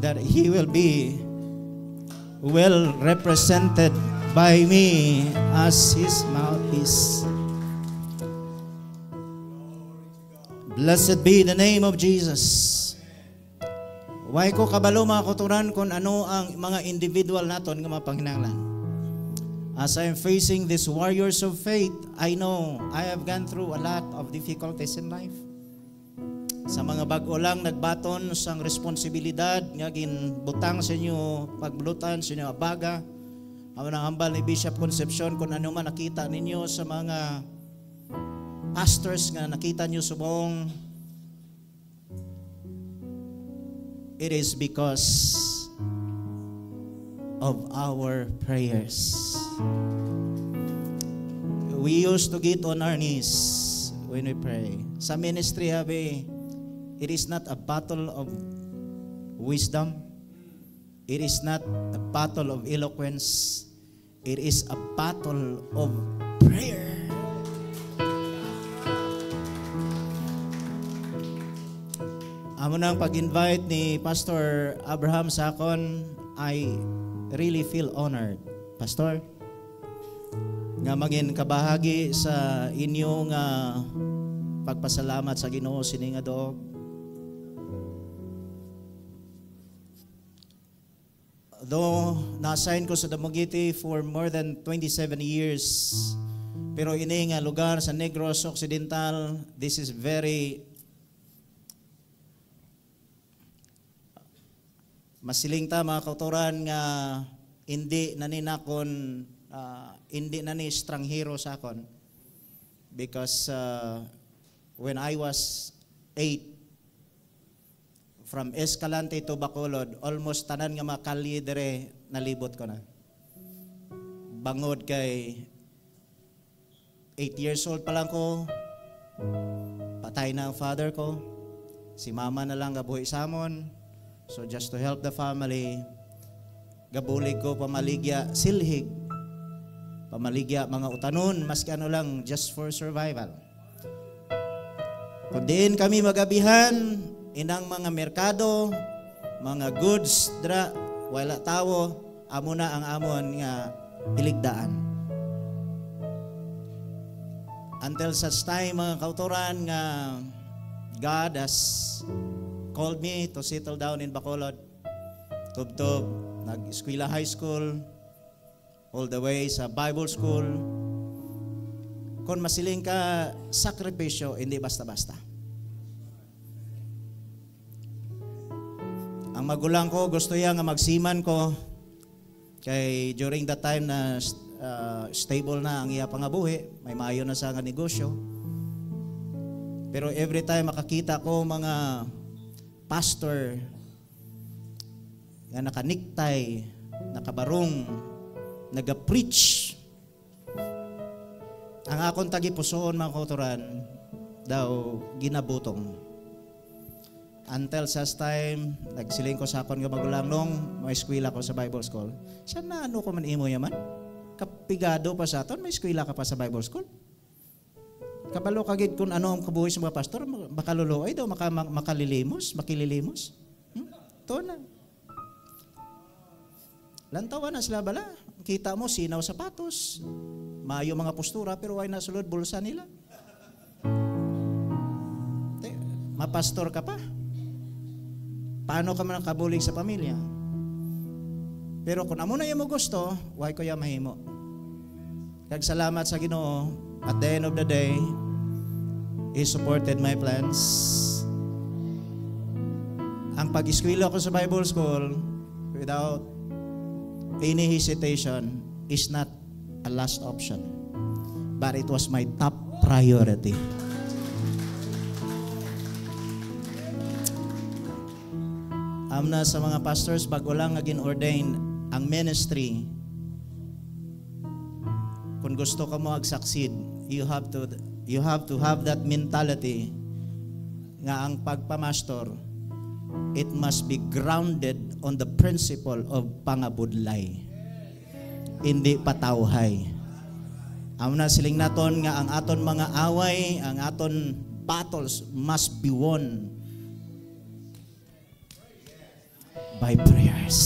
Speaker 7: that He will be well represented by me as His mouthpiece. Blessed be the name of Jesus. Why ko kabalo mga kuturan kung ano ang mga individual naton nga mga panginanglan. As I am facing these warriors of faith, I know I have gone through a lot of difficulties in life. Sa mga bag-o lang nagbaton sang responsibilidad nga ginbutang sa inyo pagbulutan sa inyo abaga. Ang hambal ni Bishop Concepcion kung ano man nakita ninyo sa mga pastors nga nakita nyo subong, it is because of our prayers. We used to get on our knees when we pray. Sa ministry, habi, it is not a battle of wisdom. It is not a battle of eloquence. It is a battle of prayer. Amo nang pag-invite ni Pastor Abraham sa akon, I really feel honored, Pastor, nga maging kabahagi sa inyong pagpasalamat sa Ginoo sini nga doog. Though na-assign ko sa Dumaguete for more than 27 years, pero ini nga lugar sa Negros Occidental, this is very masiling ta mga kauturan nga hindi na ni nakon hindi na ni estranghero sa akon, because when I was 8, from Escalante to Bacolod, almost tanan nga mga kalye dire nalibot ko na. Bangod kay 8 years old pa lang ko, patay na ang father ko, si mama na lang gabuhi sa amon. So just to help the family, gabulig ko pamaligya silhig, pamaligya mga utanon, maski ano lang, just for survival. Kung diin kami magabihan, inang mga merkado, mga goods, wala tawo, amo na ang amon nga iligdaan. Until such time, mga kauturan, nga God has called me to settle down in Bacolod. Tub-tub, nag-eskwela high school, all the way sa Bible school. Kung masiling ka sakripisyo, hindi basta-basta. Ang magulang ko, gusto yan nga magsiman ko. Kay during that time na stable na ang iya pangabuhi, may maayo na sa nga negosyo. Pero every time makakita ko mga pastor nga nakaniktay, nakabarong, naga-preach. Ang akong tagipusoon, mga kauturan, daw ginabutong. Until such time, nagsiling ko sa akon nga magulang nung may eskwela ko sa Bible School. Siya na ano ko man imo yaman? Kapigado pa sa aton, may eskwela ka pa sa Bible School. Kabalo kagid kung ano ang kabuhi sa mga pastor, makaluluoy daw, makalilimos, makililimos. Ito na. Lantawan na sila bala. Kita mo, sinaw sapatos. Mayo mga postura, pero ay nasulod bulsa nila. Mapastor ka pa. Paano ka man kabulig sa pamilya? Pero kung amo na yung mo gusto, why ko yung mahimo? Kagsalamat sa Ginoo, at the end of the day, He supported my plans. Ang pag-eskwela ko sa Bible School, without any hesitation, is not a last option. But it was my top priority. Amna sa mga pastors, bago lang naging ordained ang ministry, kung gusto ka mo ag-succeed, you have to have that mentality nga ang pagpamastor, it must be grounded on the principle of pangabudlay. Hindi patawhay. Amna siling naton nga ang aton mga away, ang aton battles must be won by prayers.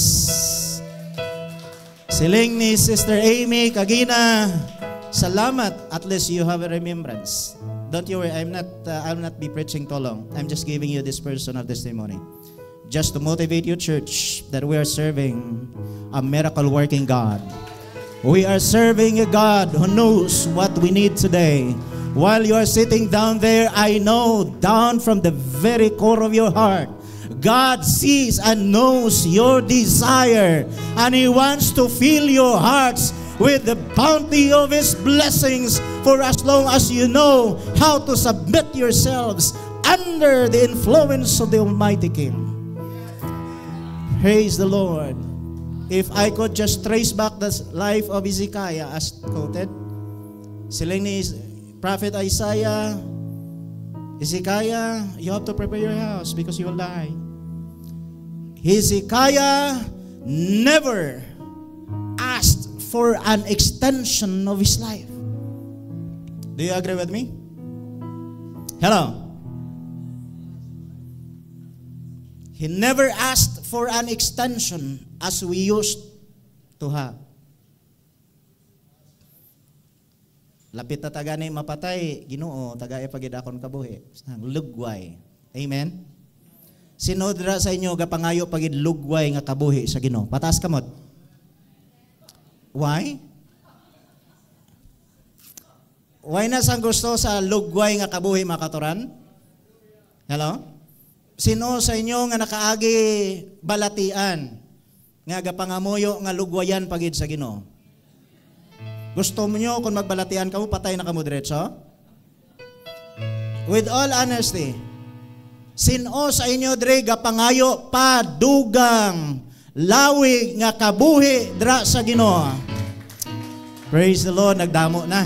Speaker 7: Siling ni Sister Amy Kagina, salamat, at least you have a remembrance. Don't you worry, I'll not be preaching too long. I'm just giving you this personal testimony. Just to motivate you, church, that we are serving a miracle working God. We are serving a God who knows what we need today. While you are sitting down there, I know down from the very core of your heart, God sees and knows your desire, and He wants to fill your hearts with the bounty of His blessings for as long as you know how to submit yourselves under the influence of the Almighty King. Praise the Lord. If I could just trace back the life of Hezekiah as quoted, siling ni Prophet Isaiah, Hezekiah, you have to prepare your house because you will die. Hezekiah never asked for an extension of his life. Do you agree with me? Hello? He never asked for an extension as we used to have. Lapit na taga ni mapatay, Ginoo, taga ipagid akon kabuhi. Lugway. Amen? Sino dira sa inyo gapangayo pagid lugway nga kabuhi sa Ginoo? Pataas kamot. Why? Why na sang gusto sa lugway nga kabuhi, mga katuran? Hello? Sino sa inyo nga nakaagi balatian nga gapangamuyo nga lugwayan pagid sa Ginoo? Gusto mo nyo kung magbalatian ka mo, patay na ka mo diretso? With all honesty, sino sa inyo dire gapangayo padugang lawig nga kabuhi dira sa Ginoo? Praise the Lord, nagdamo na.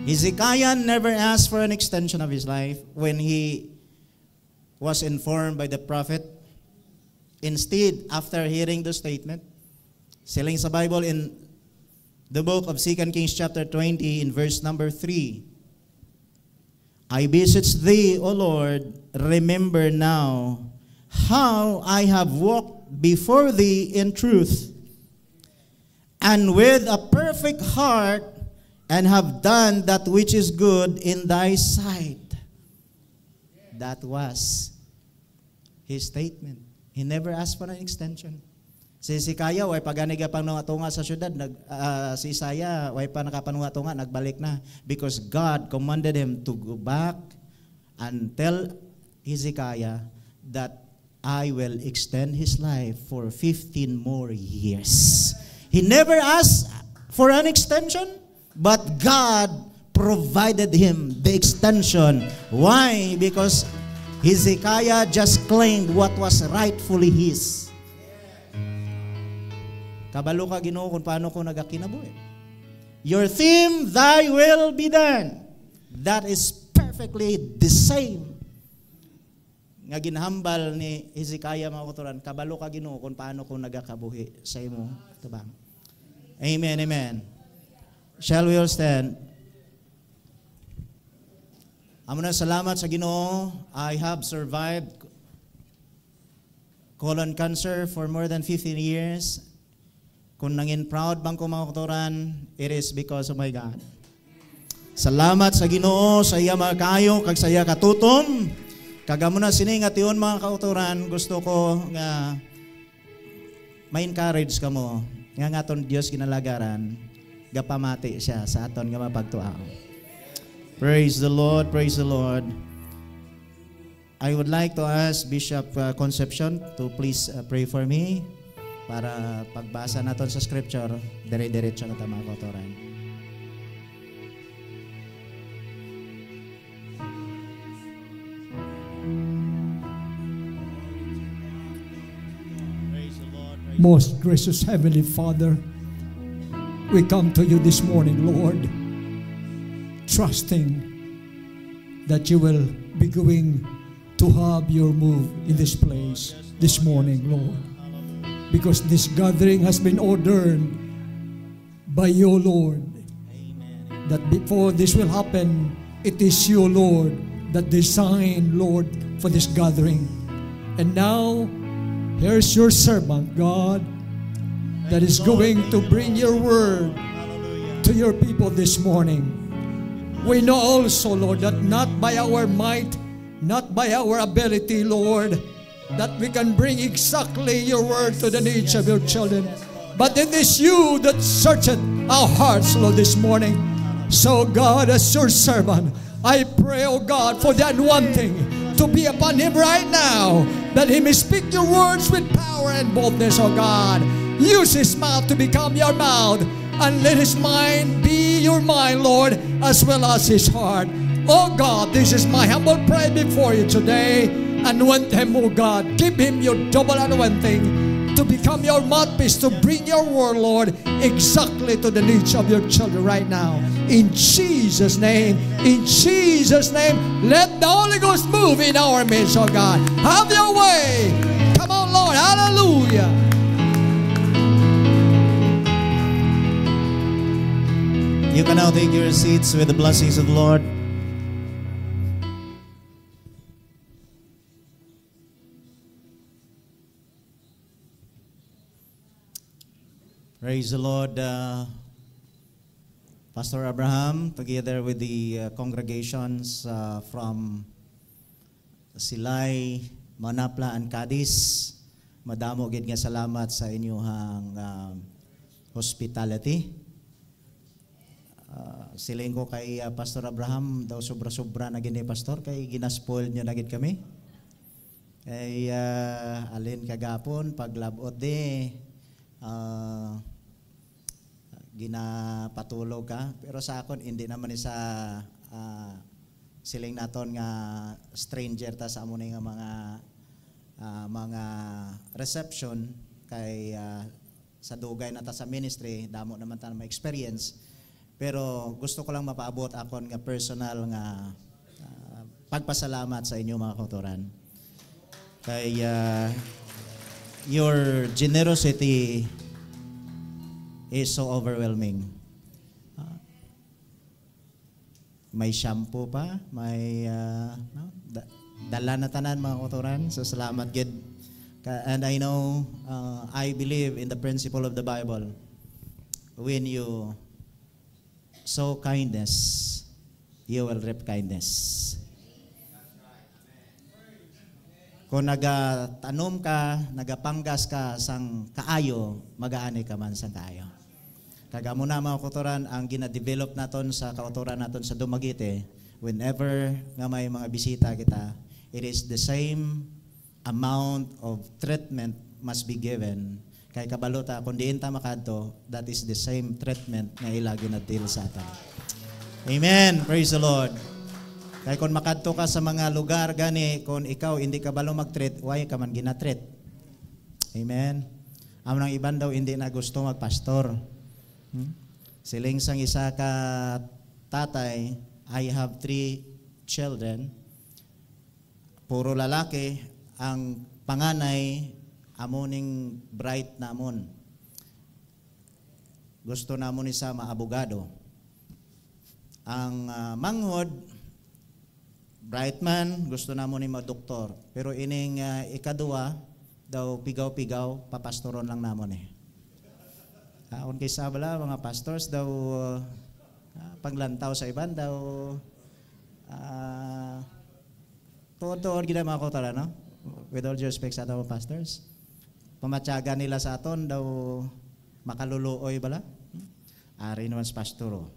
Speaker 7: Hezekiah never asked for an extension of his life when he was informed by the prophet. Instead, after hearing the statement, siling sa Bible in the book of 2 Kings chapter 20 in verse number 3, I beseech thee, O Lord, remember now how I have walked before thee in truth and with a perfect heart, and have done that which is good in thy sight. That was his statement. He never asked for an extension. Si Hezekiah, way paganiga pang tunga sa syudad. Si Isaiah, way pa nakapanunga-tunga, nagbalik na. Because God commanded him to go back and tell Hezekiah that I will extend his life for 15 more years. He never asked for an extension, but God provided him the extension. Why? Because Hezekiah just claimed what was rightfully his. Kabalo ka Ginoo kung paano ko nagakinabuhi. Your theme, thy will be done. That is perfectly the same nga ginhambal ni Hezekiah mga kauturan. Kabalo ka Ginoo kung paano ko nagakabuhi sa imo tabang. Amen, amen. Shall we all stand? Amo na salamat sa Ginoo. I have survived colon cancer for more than 15 years. Kung nangin proud bang ko mga kauturan, it is because of my God. Salamat sa Ginoo sa iya mga kayo kag sa iya katutom. Kagamo na sining ation mga kauturan, gusto ko nga ma-encourage kamo nga ngaton Dios kinalagaran gapamati siya sa aton nga mapagtuaw. Praise the Lord, praise the Lord. I would like to ask Bishop Concepcion to please pray for me para pagbasa naton sa scripture dire-diretso na ta mga kauturan.
Speaker 10: Most gracious Heavenly Father, we come to you this morning, Lord, trusting that you will be going to have your move in this place this morning, Lord. Because this gathering has been ordered by you, Lord. That before this will happen, it is you, Lord, that designed, Lord, for this gathering. And now, here's your servant, God, that is going to bring your word to your people this morning. We know also, Lord, that not by our might, not by our ability, Lord, that we can bring exactly your word to the needs of your children. But it is you that searcheth our hearts, Lord, this morning. So, God, as your servant, I pray, oh God, for that one thing to be upon him right now, that he may speak your words with power and boldness, oh God. Use his mouth to become your mouth, and let his mind be your mind, Lord, as well as his heart. Oh God, this is my humble prayer before you today. Anoint him, oh God. Give him your double anointing to become your mouthpiece, to bring your word, Lord, exactly to the needs of your children right now. In Jesus' name, let the Holy Ghost move in our midst, oh God. Have your way. Come on, Lord. Hallelujah.
Speaker 7: You can now take your seats with the blessings of the Lord. Praise the Lord. Pastor Abraham, together with the congregations from Silay, Manapla, and Cadiz, madamo gid nga salamat sa inyong hospitality. Siling ko kay Pastor Abraham, daw sobra-sobra na gini pastor, kay ginaspoil nyo na gid kami. Kay alin kagapon, paglabot ginapatulog ka, pero sa akon hindi naman sa siling naton nga stranger ta sa amo nga mga reception kay sa dugay na ta sa ministry, damo naman ta na experience, pero gusto ko lang mapaabot akon nga personal nga pagpasalamat sa inyo mga kauturan kay your generosity is so overwhelming. May shampoo pa, may dala na tanan mga kauturan. So salamat gid. And I know, I believe in the principle of the Bible. When you sow kindness, you will reap kindness. Kung nagatanom ka, nagapanggas ka sang kaayo, magaani ka man sang kaayo. Kagamo na mga kauturan, ang gina-develop naton sa kauturan naton sa Dumaguete, whenever nga may mga bisita kita, it is the same amount of treatment must be given. Kay kabalota, kung diin ta makadto, that is the same treatment nga ila ginadil sa aton. Amen. Praise the Lord. Kaya kung makadto ka sa mga lugar gani, kung ikaw hindi ka balo mag-treat, why ka man ginatreat? Amen. Amo nang iban daw hindi na gusto magpastor. Siling sang isa ka tatay, I have 3 children. Puro lalaki, ang panganay amoning bright namon. Gusto namon isa maabogado. Ang manghod bright man, gusto namon ni doktor. Pero ining ikaduwa daw pigaw-pigaw, papastoron lang namon eh. Kung kaysa bala, mga pastors daw paglantaw sa iban daw tuod-tuod gina mga kauturan, no? With all due respect sa atong pastors, pamatyaga nila sa aton daw makaluluoy bala. Ari naman sa pastoro.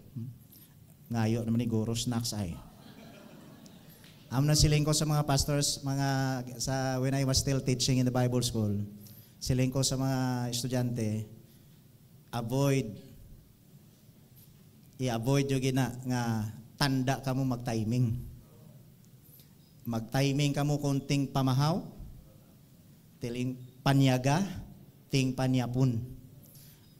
Speaker 7: Ngayo naman ni guro snacks ay. Na siling ko sa mga pastors, when I was still teaching in the Bible school, siling ko sa mga estudyante, i-avoid yung gina nga tanda ka mo mag-timing. Mag-timing ka mo kunting pamahaw, tiling panyaga, ting panyapun.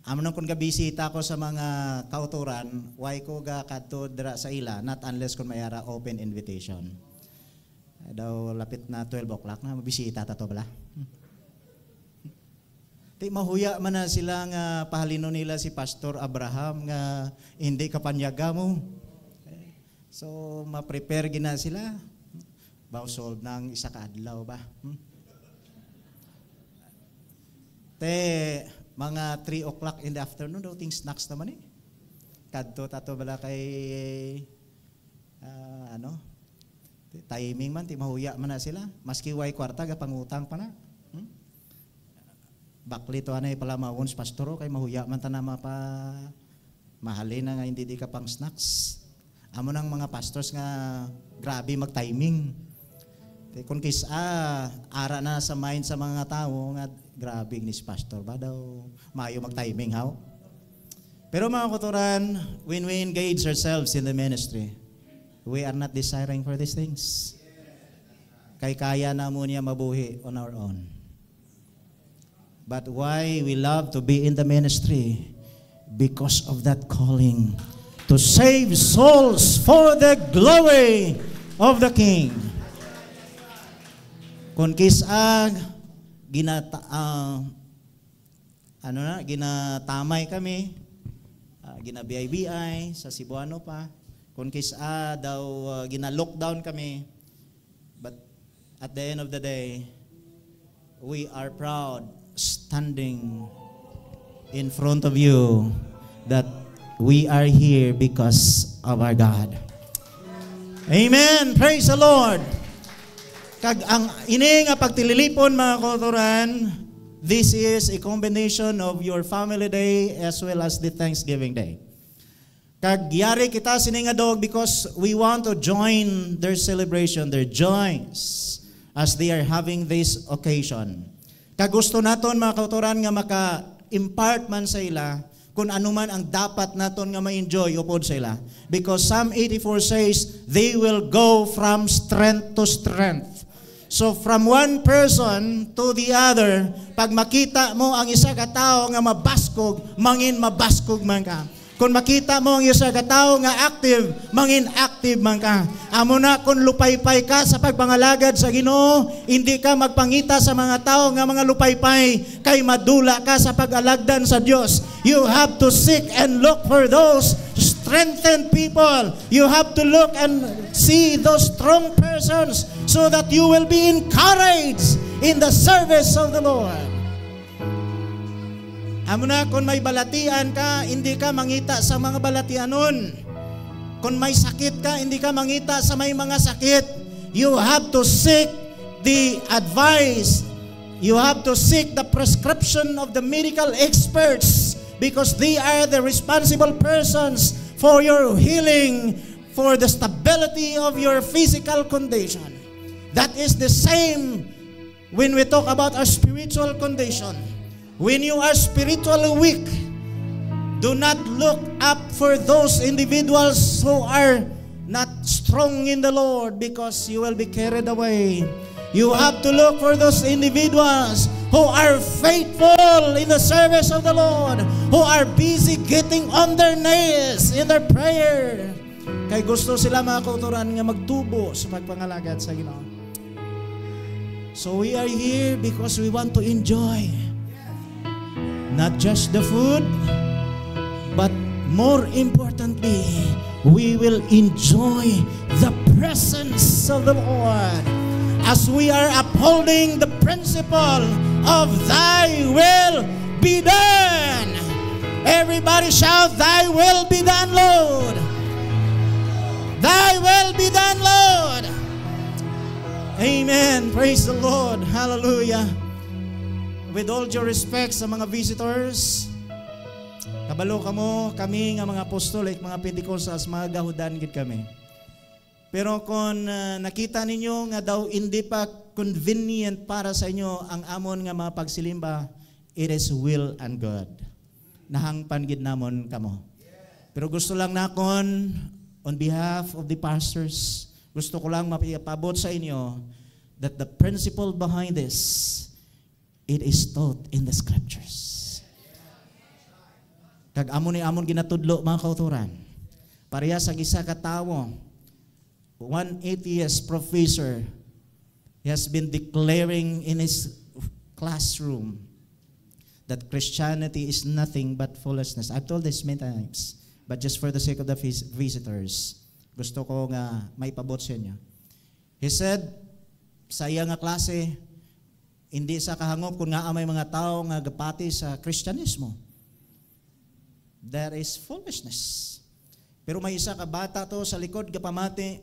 Speaker 7: Amnon kung gabisita ko sa mga kauturan, why ko ga kadto dira sa ila, not unless kung mayara open invitation. Daw lapit na 12 o'clock na, mabisita ta to bala. Di mahuya man na sila nga pahalino nila si Pastor Abraham nga hindi kapanyaga mo. So ma-prepare gina sila. Bawsol ng isa ka adlaw ba? Te mga 3 o'clock in the afternoon daw ting snacks naman eh. Kadto tato bala kay timing man, ti mahuya man na sila. Maski way kwarta, pangutang pa na. Bakli to anay pala mawons pastoro, kay mahuya man ta na mahalin na nga hindi di ka pang snacks. Amo nang mga pastors nga grabe mag-timing. Kung ara na sa mind sa mga tao nga grabe ni si pastor ba daw maayo mag-timing how? Pero mga kauturan, when we engage ourselves in the ministry, we are not desiring for these things. Kay kaya na mo niya mabuhi on our own. But why we love to be in the ministry? Because of that calling to save souls for the glory of the King. Kung ginatamay kami, gina-BIBI sa Cebuano pa. Kung daw gina-lockdown kami, but at the end of the day, we are proud standing in front of you that we are here because of our God. Amen. Praise the Lord. Kag ang ini nga pagtililipon mga kauturan, this is a combination of your family day as well as the Thanksgiving day. Kag yari kita sininga dog because we want to join their celebration, their joys as they are having this occasion. Kag gusto naton mga kauturan nga maka-impart man sa ila kung ano man ang dapat naton nga ma-enjoy upod sa ila. Because Psalm 84 says, they will go from strength to strength. So from one person to the other, pag makita mo ang isa ka tao nga mabaskog, mangin mabaskog man ka. Kung makita mo ang isa ka tao nga active, mangin active man ka. Amo na kung lupaypay ka sa pagpangalagad sa Ginoo, hindi ka magpangita sa mga tao nga mga lupaypay, kay madula ka sa pag-alagdan sa Dios. You have to seek and look for those strengthened people. You have to look and see those strong persons so that you will be encouraged in the service of the Lord. Amo na, kung may balatian ka, hindi ka mangita sa mga balatianon. Kung may sakit ka, hindi ka mangita sa may mga sakit. You have to seek the advice. You have to seek the prescription of the medical experts because they are the responsible persons for your healing, for the stability of your physical condition. That is the same when we talk about our spiritual condition. When you are spiritually weak, do not look up for those individuals who are not strong in the Lord, because you will be carried away. You have to look for those individuals who are faithful in the service of the Lord, who are busy getting on their knees in their prayer. Kay gusto sila mga kauturan nga magtubo sa pagpangalagad sa Ginoo. So we are here because we want to enjoy not just the food, but more importantly, we will enjoy the presence of the Lord as we are upholding the principle of Thy will be done. Everybody shout, Thy will be done, Lord. Thy will be done, Lord. Amen. Praise the Lord. Hallelujah. With all due respect sa mga visitors, kabalo kamo, kami nga mga apostolic, mga Pentecostals, mga gahudan gid kami. Pero kung nakita ninyo nga daw hindi pa convenient para sa inyo ang amon nga mga pagsilimba, it is will and good. Nahangpan gid namon kamo. Pero gusto lang nakon on behalf of the pastors, gusto ko lang mapabot sa inyo that the principle behind this, it is taught in the scriptures. Kag amon ni amon ginatudlo mga kauturan. Pareha sa isa ka tawo, one atheist professor, he has been declaring in his classroom that Christianity is nothing but foolishness. I've told this many times, but just for the sake of the visitors, gusto ko nga may pabot sa inyo. He said, sa iya nga klase, hindi sa kahangop kung nga may mga tao nga gapati sa Kristyanismo. That is foolishness. Pero may isa ka bata to sa likod gapamati,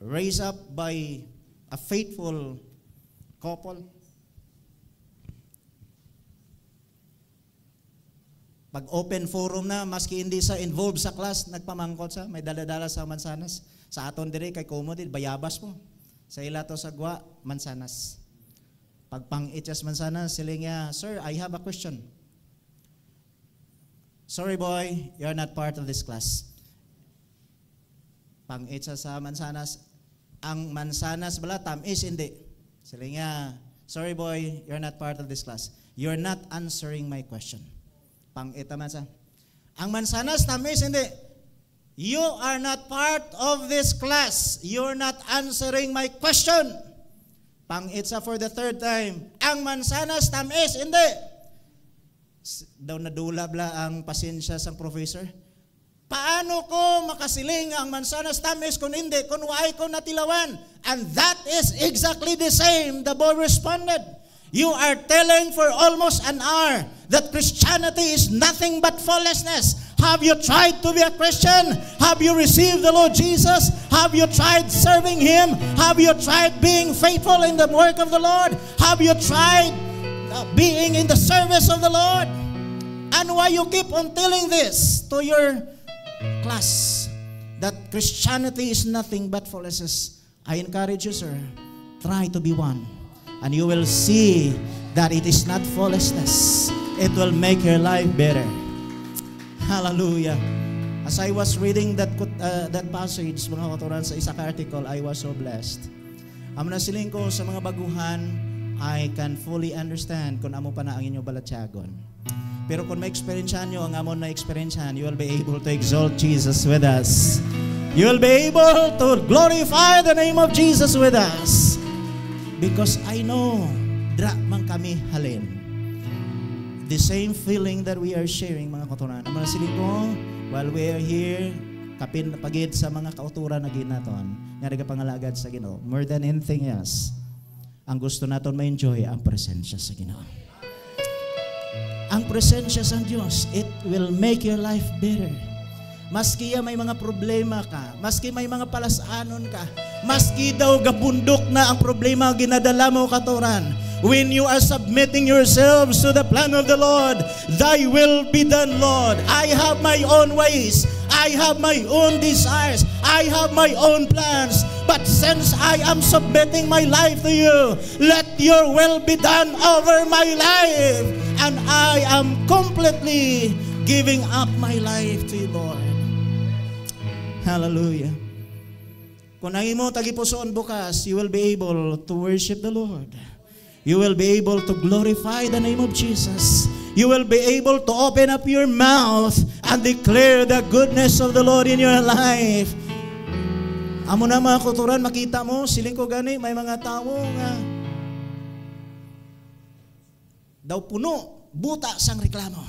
Speaker 7: raised up by a faithful couple. Pag open forum na, maski hindi sa involved sa class, nagpamangkot sa, may daladala sa mansanas. Sa aton dire kay komodit, bayabas mo. Sa ila to sa gwa, mansanas. Pag pang-ityas mansanas, sila nga, Sir, I have a question. Sorry boy, you're not part of this class. Pang-ityas sa mansanas, ang mansanas bala, tamis hindi. Sila nga, sorry boy, you're not part of this class. You're not answering my question. Pang-ita mansa. Ang mansanas, tamis hindi. You are not part of this class. You're not answering my question. Pang-itsa for the third time. Ang mansanas, tamis hindi. Daw nadulab la ang pasensya sang professor. Paano ko makasiling ang mansanas tamis kung hindi, kung waay ko natilawan? And that is exactly the same. The boy responded. You are telling for almost an hour that Christianity is nothing but foolishness. Have you tried to be a Christian? Have you received the Lord Jesus? Have you tried serving Him? Have you tried being faithful in the work of the Lord? Have you tried being in the service of the Lord? And why you keep on telling this to your class, that Christianity is nothing but foolishness? I encourage you, sir, try to be one. And you will see that it is not foolishness. It will make your life better. Hallelujah. As I was reading that passage, mga kauturan, sa isa ka article, I was so blessed. Ang nasiling ko sa mga baguhan, I can fully understand kung amo pa na ang inyong balatyagon. Pero kung ma-experiencehan nyo ang amon na experiencehan, you will be able to exalt Jesus with us. You will be able to glorify the name of Jesus with us. Because I know, dra man kami halin. The same feeling that we are sharing, mga kauturan. Ang nasiling ko, while we are here, kapin pagid sa mga kauturan na ginaton, nga nagapangalagad sa Ginoo. More than anything else, ang gusto naton ma-enjoy ang presensya sa Ginoo. Ang presensya sa Diyos, it will make your life better. Maski may mga problema ka, maski may mga palasanon ka, maski daw gabundok na ang problema ginadala mo katuran, when you are submitting yourselves to the plan of the Lord, Thy will be done, Lord. I have my own ways. I have my own desires. I have my own plans. But since I am submitting my life to you, let your will be done over my life. And I am completely giving up my life to you, Lord. Hallelujah. Kung ang imo tagipusoon bukas, you will be able to worship the Lord. You will be able to glorify the name of Jesus. You will be able to open up your mouth and declare the goodness of the Lord in your life. Amo na mga kuturan, makita mo, siling ko gani, may mga tao nga daw puno, buta sang reklamo.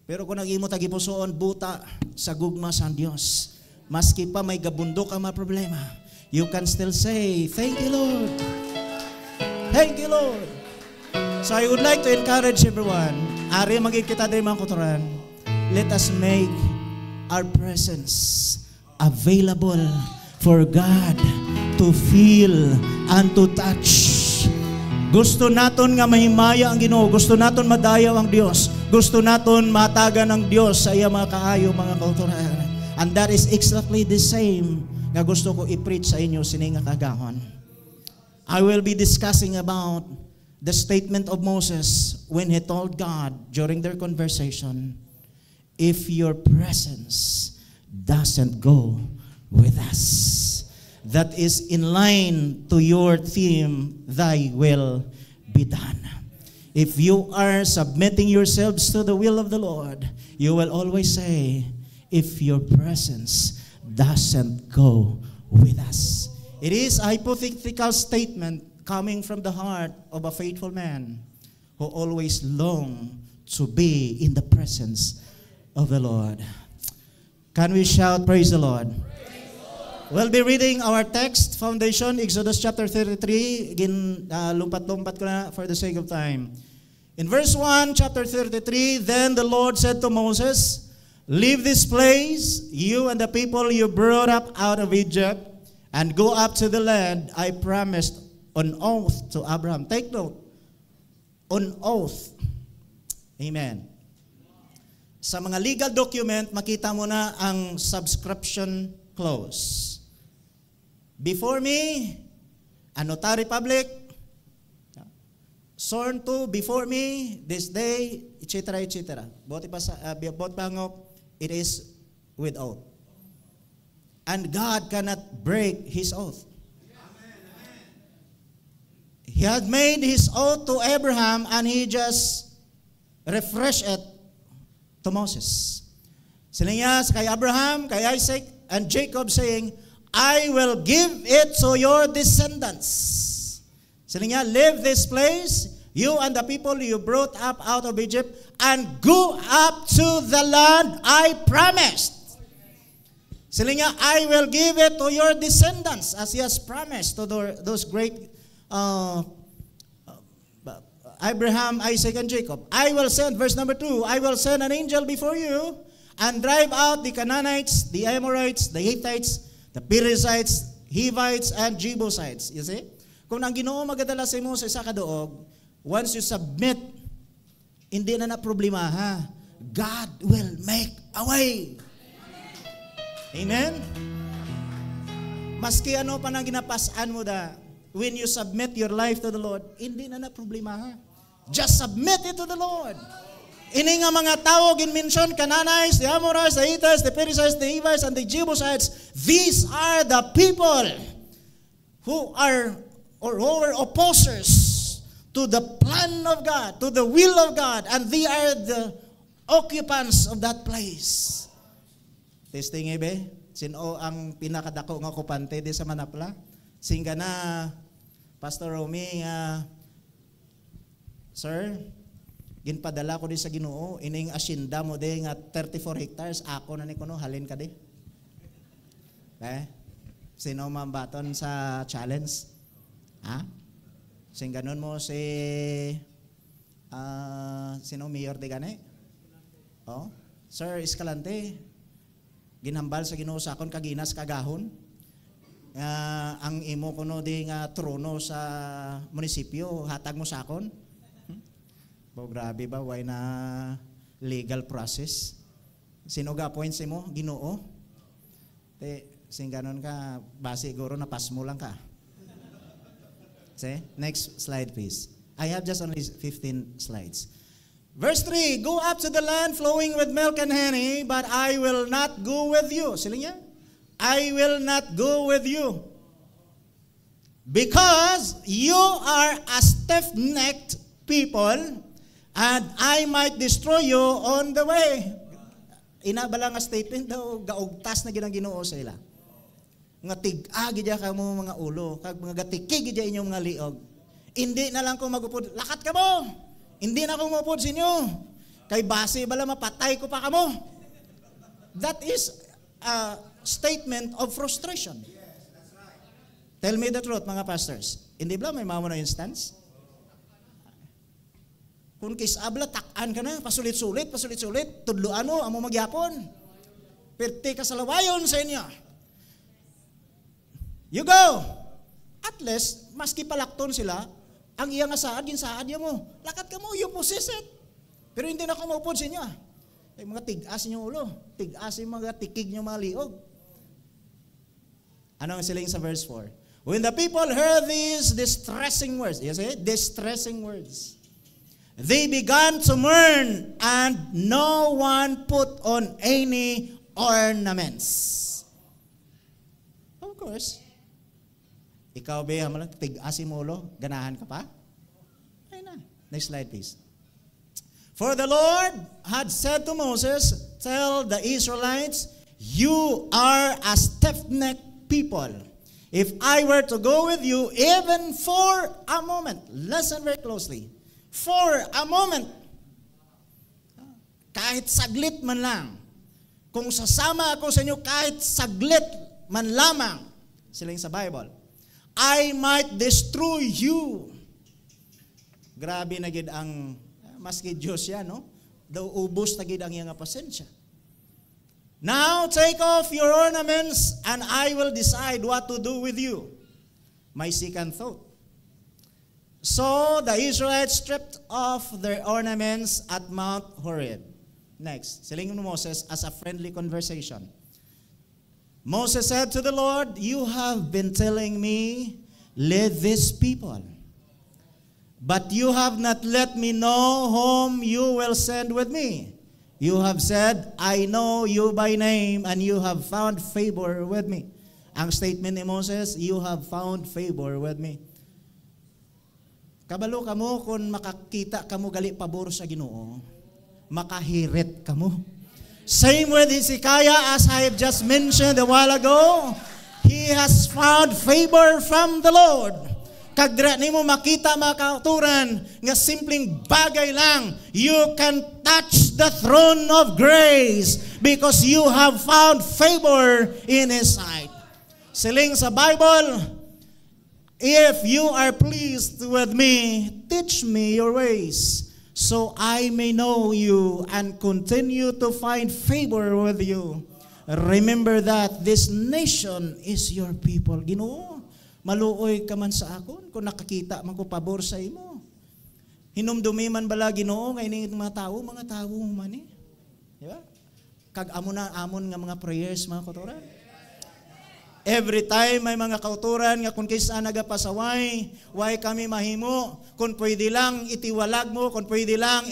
Speaker 7: Pero kung nag-imo tagipusoon, buta sa gugma sang Dios. Maski pa may gabundok ang mga problema, you can still say, thank you, Lord. Thank you, Lord. So I would like to encourage everyone, ari maging kita din mga kuturan, let us make our presence available for God to feel and to touch. Gusto naton nga mahimaya ang Ginoo, gusto naton madayaw ang Dios, gusto naton matagan ang Dios sa iya mga kaayo mga kauturan. And that is exactly the same nga gusto ko i-preach sa inyo sining nga kagahon. I will be discussing about the statement of Moses when he told God during their conversation, if your presence doesn't go with us. That is in line to your theme, thy will be done. If you are submitting yourselves to the will of the Lord, you will always say, if your presence doesn't go with us. It is a hypothetical statement coming from the heart of a faithful man who always long to be in the presence of the Lord. Can we shout, praise the Lord? We'll be reading our text, foundation, Exodus chapter 33. Again, lumpat-lumpat ko na for the sake of time. In verse 1, chapter 33, then the Lord said to Moses, leave this place, you and the people you brought up out of Egypt, and go up to the land I promised on oath to Abraham. Take note, on oath. Amen. Sa mga legal document, makita mo na ang subscription clause. Before me, a notary public, sworn to before me, this day, etc., etc. Bot pangop, it is with oath. And God cannot break His oath. He had made His oath to Abraham and He just refreshed it to Moses. Sila niya kay Abraham, kay Isaac, and Jacob saying, I will give it to your descendants. Sila niya, leave this place, you and the people you brought up out of Egypt, and go up to the land I promised. Sila niya, I will give it to your descendants, as He has promised to those great Abraham, Isaac, and Jacob. I will send, verse number 2, I will send an angel before you and drive out the Canaanites, the Amorites, the Hittites, the Perizzites, Hivites, and Jebusites. You see? Kung ang Ginoo magadala sa imo sa isa ka duog, once you submit, hindi na problema ha. God will make a way. Amen? Maski ano pa nang ginapasan mo da, when you submit your life to the Lord, hindi na problema ha. Just submit it to the Lord. Ini nga mga tao ginmention, Canaanites, the Amorites, the Hittites, the Perizzites, the Hivites, and the Jebusites. These are the people who are opposers to the plan of God, to the will of God, and they are the occupants of that place. Testing ebe, sino ang pinakadako nga okupante di sa Manapla? Singga na, Pastor Romy, sir, ginpadala ko di sa Ginoo, ining asyenda mo di nga 34 hectares, ako na ni kuno, halin ka di. Sino mambaton sa challenge? Ha? Sing ganon mo si sino mayor de gane? Oh, Sir Escalante, ginhambal sa Ginoo sa akon kaginas kagahon. Ang imo kuno di nga trono sa munisipyo hatag mo sa akon. Bo grabe ba why na legal process? Sino ga-appoint si mo? Ginoo. Sing ganon ka, base siguro na pass mo lang ka. See? Next slide please. I have just only 15 slides. Verse 3, go up to the land flowing with milk and honey, but I will not go with you. Sila niya? I will not go with you. Because you are a stiff-necked people, and I might destroy you on the way. Inabala nga statement daw, gaugtas na ginoo sa ila. Nga tig-agi dya ka mo mga ulo, kag mga gatikig dya inyong mga liog. Hindi na lang ko magupod, lakat ka mo! Hindi na ako mupod sa inyo. Kay base bala mapatay ko pa kamo. That is a statement of frustration. Tell me the truth, mga pastors. Hindi ba may mamo na instance? Kung kisabla, takan ka na, pasulit-sulit, tudluan mo, amo magyapon. Perti ka sa lawayon sa inyo. You go. At least, maski palakton sila, ang iyang asaad, ginsaad niya mo. Lakat ka mo, you possess it. Pero hindi na ako maupod sa inyo. Ay, mga tig-as niyo ulo. Tig-as yung mga tikig niyo mga liog. Ano ang siling sa verse 4? When the people heard these distressing words, you see, distressing words, they began to mourn, and no one put on any ornaments. Of course, ikaw ba, tig-asin mo ulo, ganahan ka pa? Ayun na. Next slide, please. For the Lord had said to Moses, tell the Israelites, you are a stiff-necked people. If I were to go with you, even for a moment, listen very closely, for a moment, kahit saglit man lang, kung sasama ako sa inyo kahit saglit man lamang, sila yung sa Bible, I might destroy you. Grabe na gid ang maski Diyos yan, no? Daw ubos na gid ang iyang pasensya. Now take off your ornaments and I will decide what to do with you. My second thought. So the Israelites stripped off their ornaments at Mount Horeb. Next, silingin mo Moses as a friendly conversation. Moses said to the Lord, you have been telling me, lead these people. But you have not let me know whom you will send with me. You have said, I know you by name, and you have found favor with me. Ang statement ni Moses, you have found favor with me. Kabalo ka mo kung makakita ka mo gali pabor sa Ginoo, makahirit ka mo. Same with Hezekiah, as I have just mentioned a while ago, he has found favor from the Lord. Kag dira nimo makita mga kauturan nga simpleng bagay lang, you can touch the throne of grace because you have found favor in His sight. Siling sa Bible, if you are pleased with me, teach me your ways, so I may know you and continue to find favor with you. Remember that this nation is your people. Ginoo, maluoy ka man sa akon kung nakakita man ko pabor sa imo. Hinumdumi man bala Ginoo nga ini mga tao man eh. Diba? Kag amon nga mga prayers mga kauturan. Every time may mga kauturan nga kung kaysa nagapasaway, why kami mahimo, kung pwede lang itiwalag mo, kung pwede lang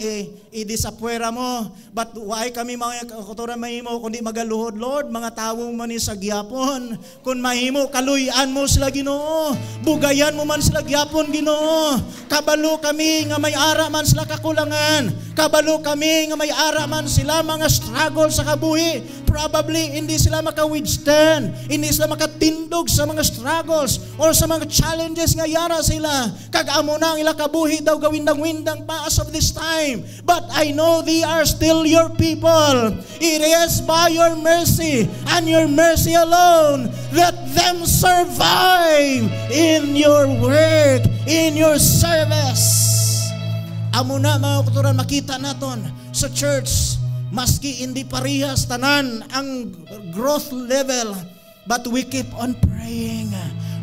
Speaker 7: idisapwera mo, but why kami mga kauturan mahimo, kundi magaluhod, Lord, mga tao man ni sa gyapon, kung mahimo, kaluyan mo sila Ginoo, bugayan mo man sila gyapon Ginoo, kabalo kami nga may ara man sila kakulangan, kabalo kami nga may ara man sila mga struggle sa kabuhi, probably hindi sila maka-withstand, hindi sila makatindog sa mga struggles or sa mga challenges nga yara sila. Kag amo na ang ila kabuhi daw gawindang-windang pa as of this time. But I know they are still your people. It is by your mercy and your mercy alone that them survive in your work, in your service. Amo na mga kauturan, makita naton sa church, maski hindi parehas tanan ang growth level, but we keep on praying.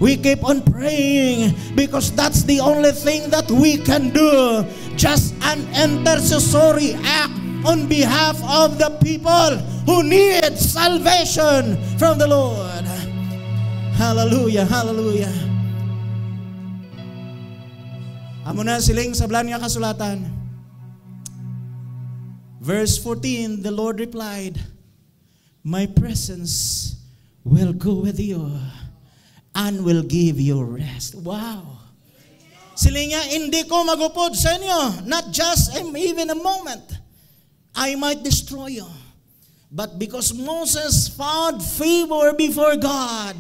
Speaker 7: We keep on praying because that's the only thing that we can do. Just an intercessory act on behalf of the people who need salvation from the Lord. Hallelujah, hallelujah. Amo na siling sa blan nga kasulatan. Verse 14, the Lord replied, my presence will go with you and will give you rest. Wow. Sila nga, hindi ko magupod sa inyo, not just even a moment. I might destroy you. But because Moses found favor before God,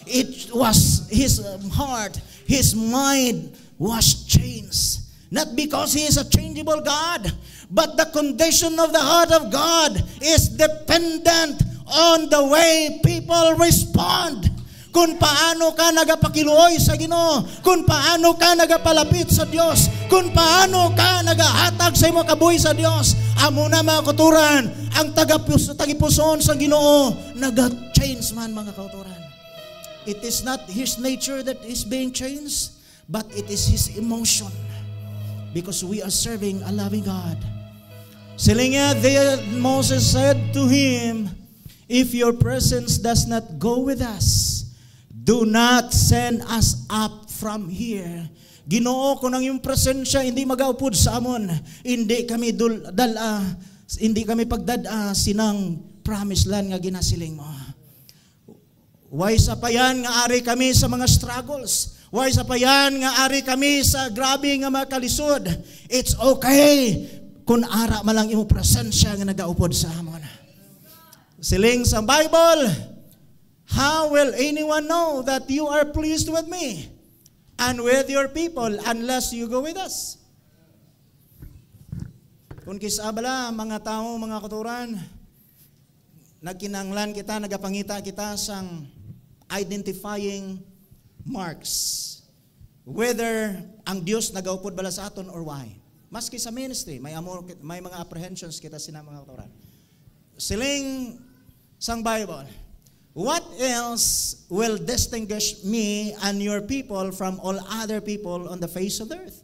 Speaker 7: it was his heart, his mind was changed. Not because he is a changeable God, but the condition of the heart of God is dependent on the way people respond. Kung paano ka nagapakiluoy sa Ginoo, kung paano ka nagapalapit sa Dios, kung paano ka nagahatag sa imong kabuhi sa Dios. Amo na mga kauturan, ang tagipuson sa Ginoo naga-change man mga kauturan. It is not his nature that is being changed, but it is his emotion, because we are serving a loving God. Sila nga, Moses said to him, if your presence does not go with us, do not send us up from here. Ginoo, kung ang iyong presensya hindi magaupod sa amon, hindi kami hindi kami pagdada sinang promised land nga ginasiling mo. Why sa payan nga ari kami sa mga struggles? Why sa payan nga ari kami sa grabe nga mga kalisod? It's okay kung ara malang imo presensya nga nagaupod sa amon. Siling sa Bible, how will anyone know that you are pleased with me and with your people unless you go with us? Kung kisabala, mga tao, mga kauturan, nagkinanglan kita, nagapangita kita sang identifying marks. Whether ang Diyos nagaupod bala sa aton or why. Maski sa ministry, may mga apprehensions kita sina mga kauturan. Siling sang Bible, what else will distinguish me and your people from all other people on the face of the earth?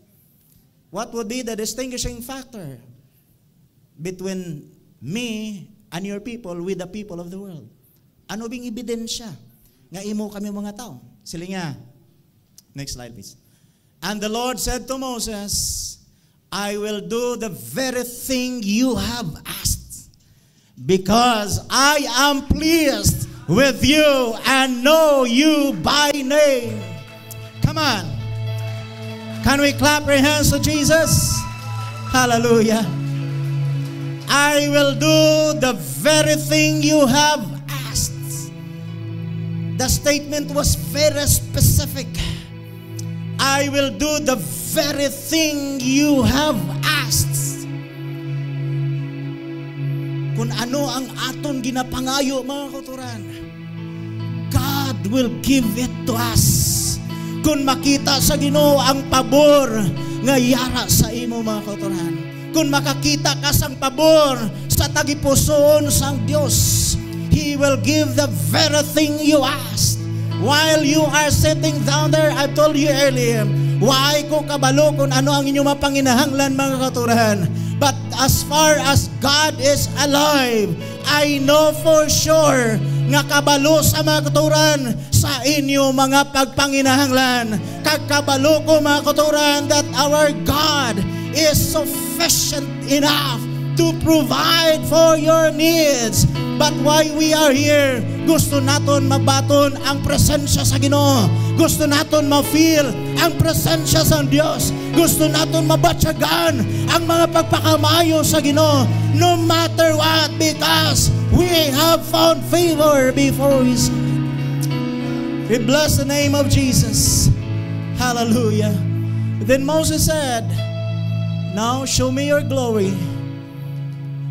Speaker 7: What would be the distinguishing factor between me and your people with the people of the world? Ano bing ebidensya nga imo kami mga tao? Sila nga, next slide please. And the Lord said to Moses, I will do the very thing you have asked, because I am pleased with you and know you by name. Come on. Can we clap our hands to Jesus? Hallelujah. I will do the very thing you have asked. The statement was very specific. I will do the very thing you have asked. Kung ano ang aton ginapangayo mga kauturan, God will give it to us. Kung makita sa Ginoo ang pabor nga yara sa imo mga kauturan, kung makakita ka sang pabor sa tagipusoon sang Dios, He will give the very thing you asked. While you are sitting down there, I told you earlier, why ko kabalo kung ano ang inyong mapanginahanglan mga kauturan. But as far as God is alive, I know for sure nga kabalo sa mga kauturan sa inyo mga pagpanginahanglan. Kagkabalo ko mga kauturan that our God is sufficient enough to provide for your needs. But why we are here, gusto naton mabaton ang presensya sa Ginoo. Gusto naton ma-feel ang presensya sa Dios. Gusto naton mabatyagan ang mga pagpakamayo sa Ginoo. No matter what, because we have found favor before His God. We bless the name of Jesus. Hallelujah. Then Moses said, now show me your glory.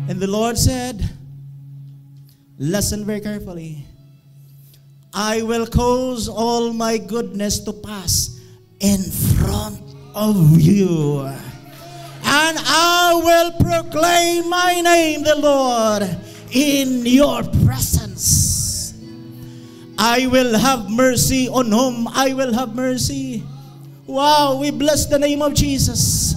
Speaker 7: And the Lord said, listen very carefully. I will cause all my goodness to pass in front of you. And I will proclaim my name, the Lord, in your presence. I will have mercy on whom I will have mercy. Wow, we bless the name of Jesus.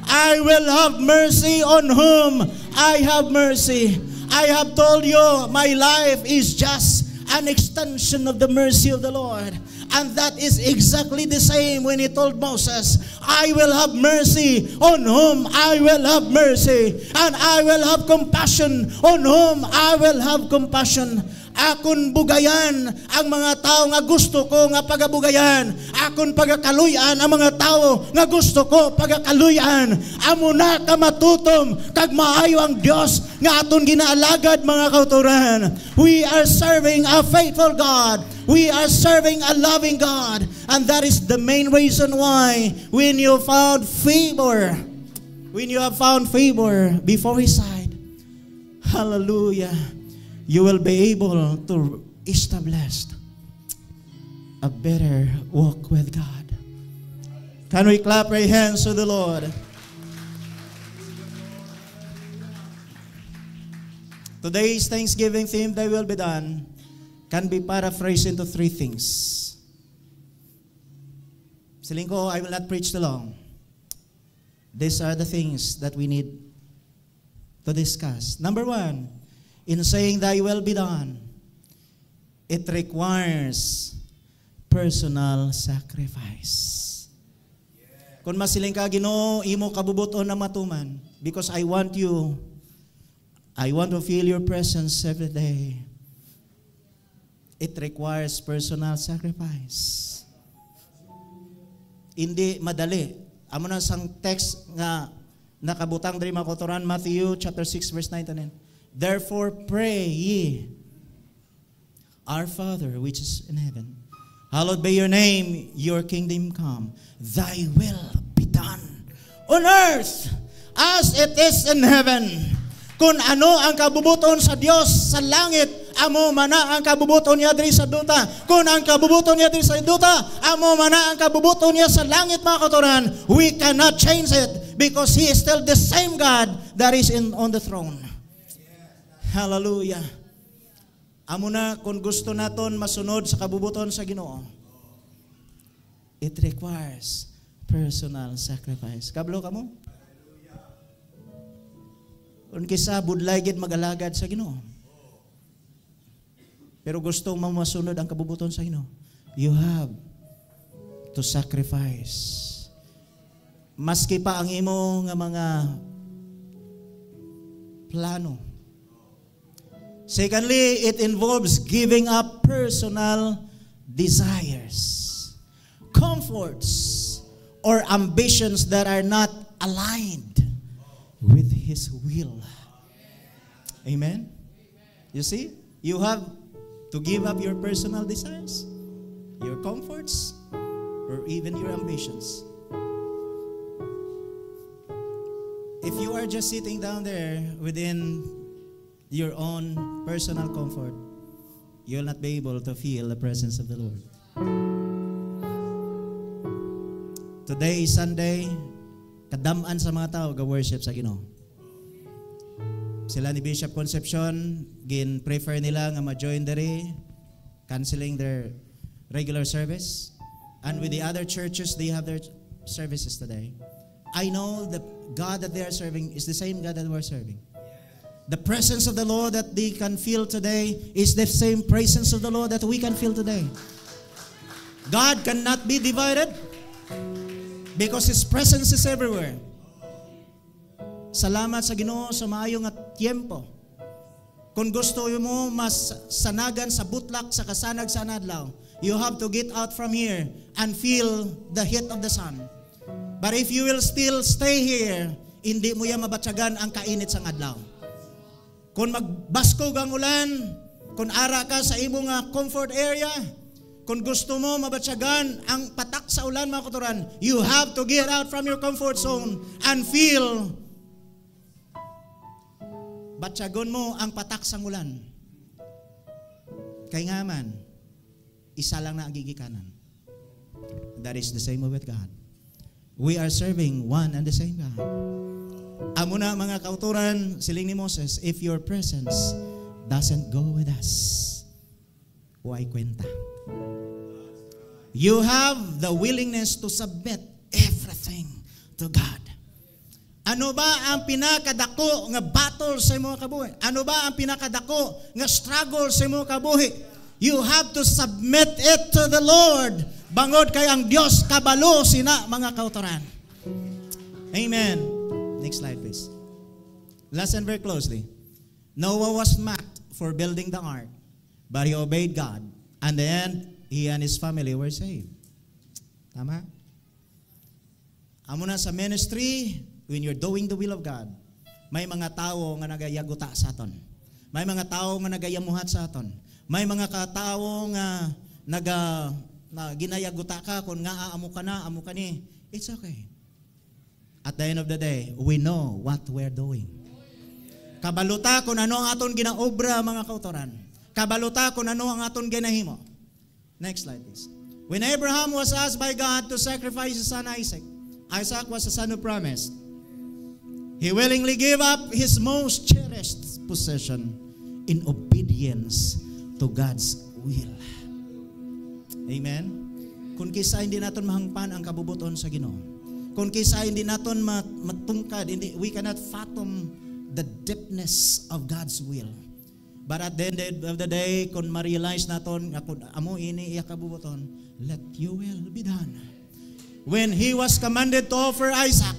Speaker 7: I will have mercy on whom I have mercy. I have told you, my life is just an extension of the mercy of the Lord. And that is exactly the same when He told Moses, I will have mercy on whom I will have mercy, and I will have compassion on whom I will have compassion. Akon bugayan ang mga tao nga gusto ko nga pagabugayan. Akon pagakaluyan ang mga tao nga gusto ko pagakaluyan. Amo na ka matutom kag maayo ang Dios nga aton ginaalagad, mga kauturan. We are serving a faithful God. We are serving a loving God. And that is the main reason why when you found favor, when you have found favor before His side, hallelujah, you will be able to establish a better walk with God. Can we clap our hands to the Lord? Today's Thanksgiving theme, Thy will be done, can be paraphrased into 3 things. Siling ko, I will not preach too long. These are the things that we need to discuss. Number 1, in saying Thy will be done, it requires personal sacrifice. Kung masiling ka, Ginoo, imo kabubuton na matuman, because I want you, I want to feel your presence every day. It requires personal sacrifice. Hindi madali. Amo na sang text nga nakabutang diri mga kauturan, Matthew chapter 6 verse 9 to 10. Therefore pray ye, Our Father which is in heaven, hallowed be your name, your kingdom come, Thy will be done on earth as it is in heaven. Kung ano ang kabubuton sa Dios sa langit, amo mana ang kabubuton niya diri sa duta. Kung ang kabubuton niya diri sa duta, amo mana ang kabubuton niya sa langit, mga kauturan. We cannot change it because He is still the same God that is on the throne. Hallelujah. Amo na kung gusto naton masunod sa kabubuton sa Ginoo, it requires personal sacrifice. Kablo ka mo? Kung kisa budlay gid magalagad sa Ginoo, pero gusto mo masunod ang kabubuton sa Ginoo, you have to sacrifice. Maski pa ang imo nga mga plano. Secondly, it involves giving up personal desires, comforts, or ambitions that are not aligned with His will. Amen? You see? You have to give up your personal desires, your comforts, or even your ambitions. If you are just sitting down there within your own personal comfort, you will not be able to feel the presence of the Lord. Today is Sunday, kadamaan sa mga tao ga-worship sa Ginoo. Sila ni Bishop Concepcion, gin-prefer nila nga ma-join dere, canceling their regular service. And with the other churches, they have their services today. I know the God that they are serving is the same God that we're serving. The presence of the Lord that they can feel today is the same presence of the Lord that we can feel today. God cannot be divided because His presence is everywhere. Salamat sa Ginoo sa maayo nga tiempo. Kung gusto mo mas sanagan sa butlak sa kasanag sa adlaw, you have to get out from here and feel the heat of the sun. But if you will still stay here, hindi mo yan mabatsagan ang kainit sa adlaw. Kung magbaskog ang ulan, kung ara ka sa imong comfort area, kung gusto mo mabatsagan ang patak sa ulan, mga kauturan, you have to get out from your comfort zone and feel batsagon mo ang patak sa ulan. Kay nga man, isa lang na ang gigikanan. That is the same with God. We are serving one and the same God. Amo na mga kauturan, siling ni Moses, if your presence doesn't go with us, huwag kwenta. You have the willingness to submit everything to God. Ano ba ang pinakadako nga battle sa imong kabuhi? Ano ba ang pinakadako nga struggle sa imong kabuhi? You have to submit it to the Lord. Bangod kay ang Dios kabalo sina mga kautoran. Amen. Next slide please. Listen very closely. Noah was mocked for building the ark, but he obeyed God. And then he and his family were saved. Tama? Amo na sa ministry, when you're doing the will of God, may mga tao nga nagayaguta sa aton. May mga tao nga nagayamuhat sa aton. May mga katao nga ginayaguta ka kung nga amo ka na, amo ka ni. It's okay. At the end of the day, we know what we're doing. Kabaluta kung ano ang aton ginaobra mga kautoran. Kabaluta kung ano ang aton ginahimo. Next slide please. When Abraham was asked by God to sacrifice his son Isaac, Isaac was the son who promised. He willingly gave up his most cherished possession in obedience to God's will. Amen? Kung kisa hindi natin mahangpan ang kabubuton sa Ginoo. Kung kisa hindi natin matungkad, we cannot fathom the deepness of God's will. But at the end of the day, kung ma-realize natin, amo ini iya kabubuton, let your will be done. When he was commanded to offer Isaac,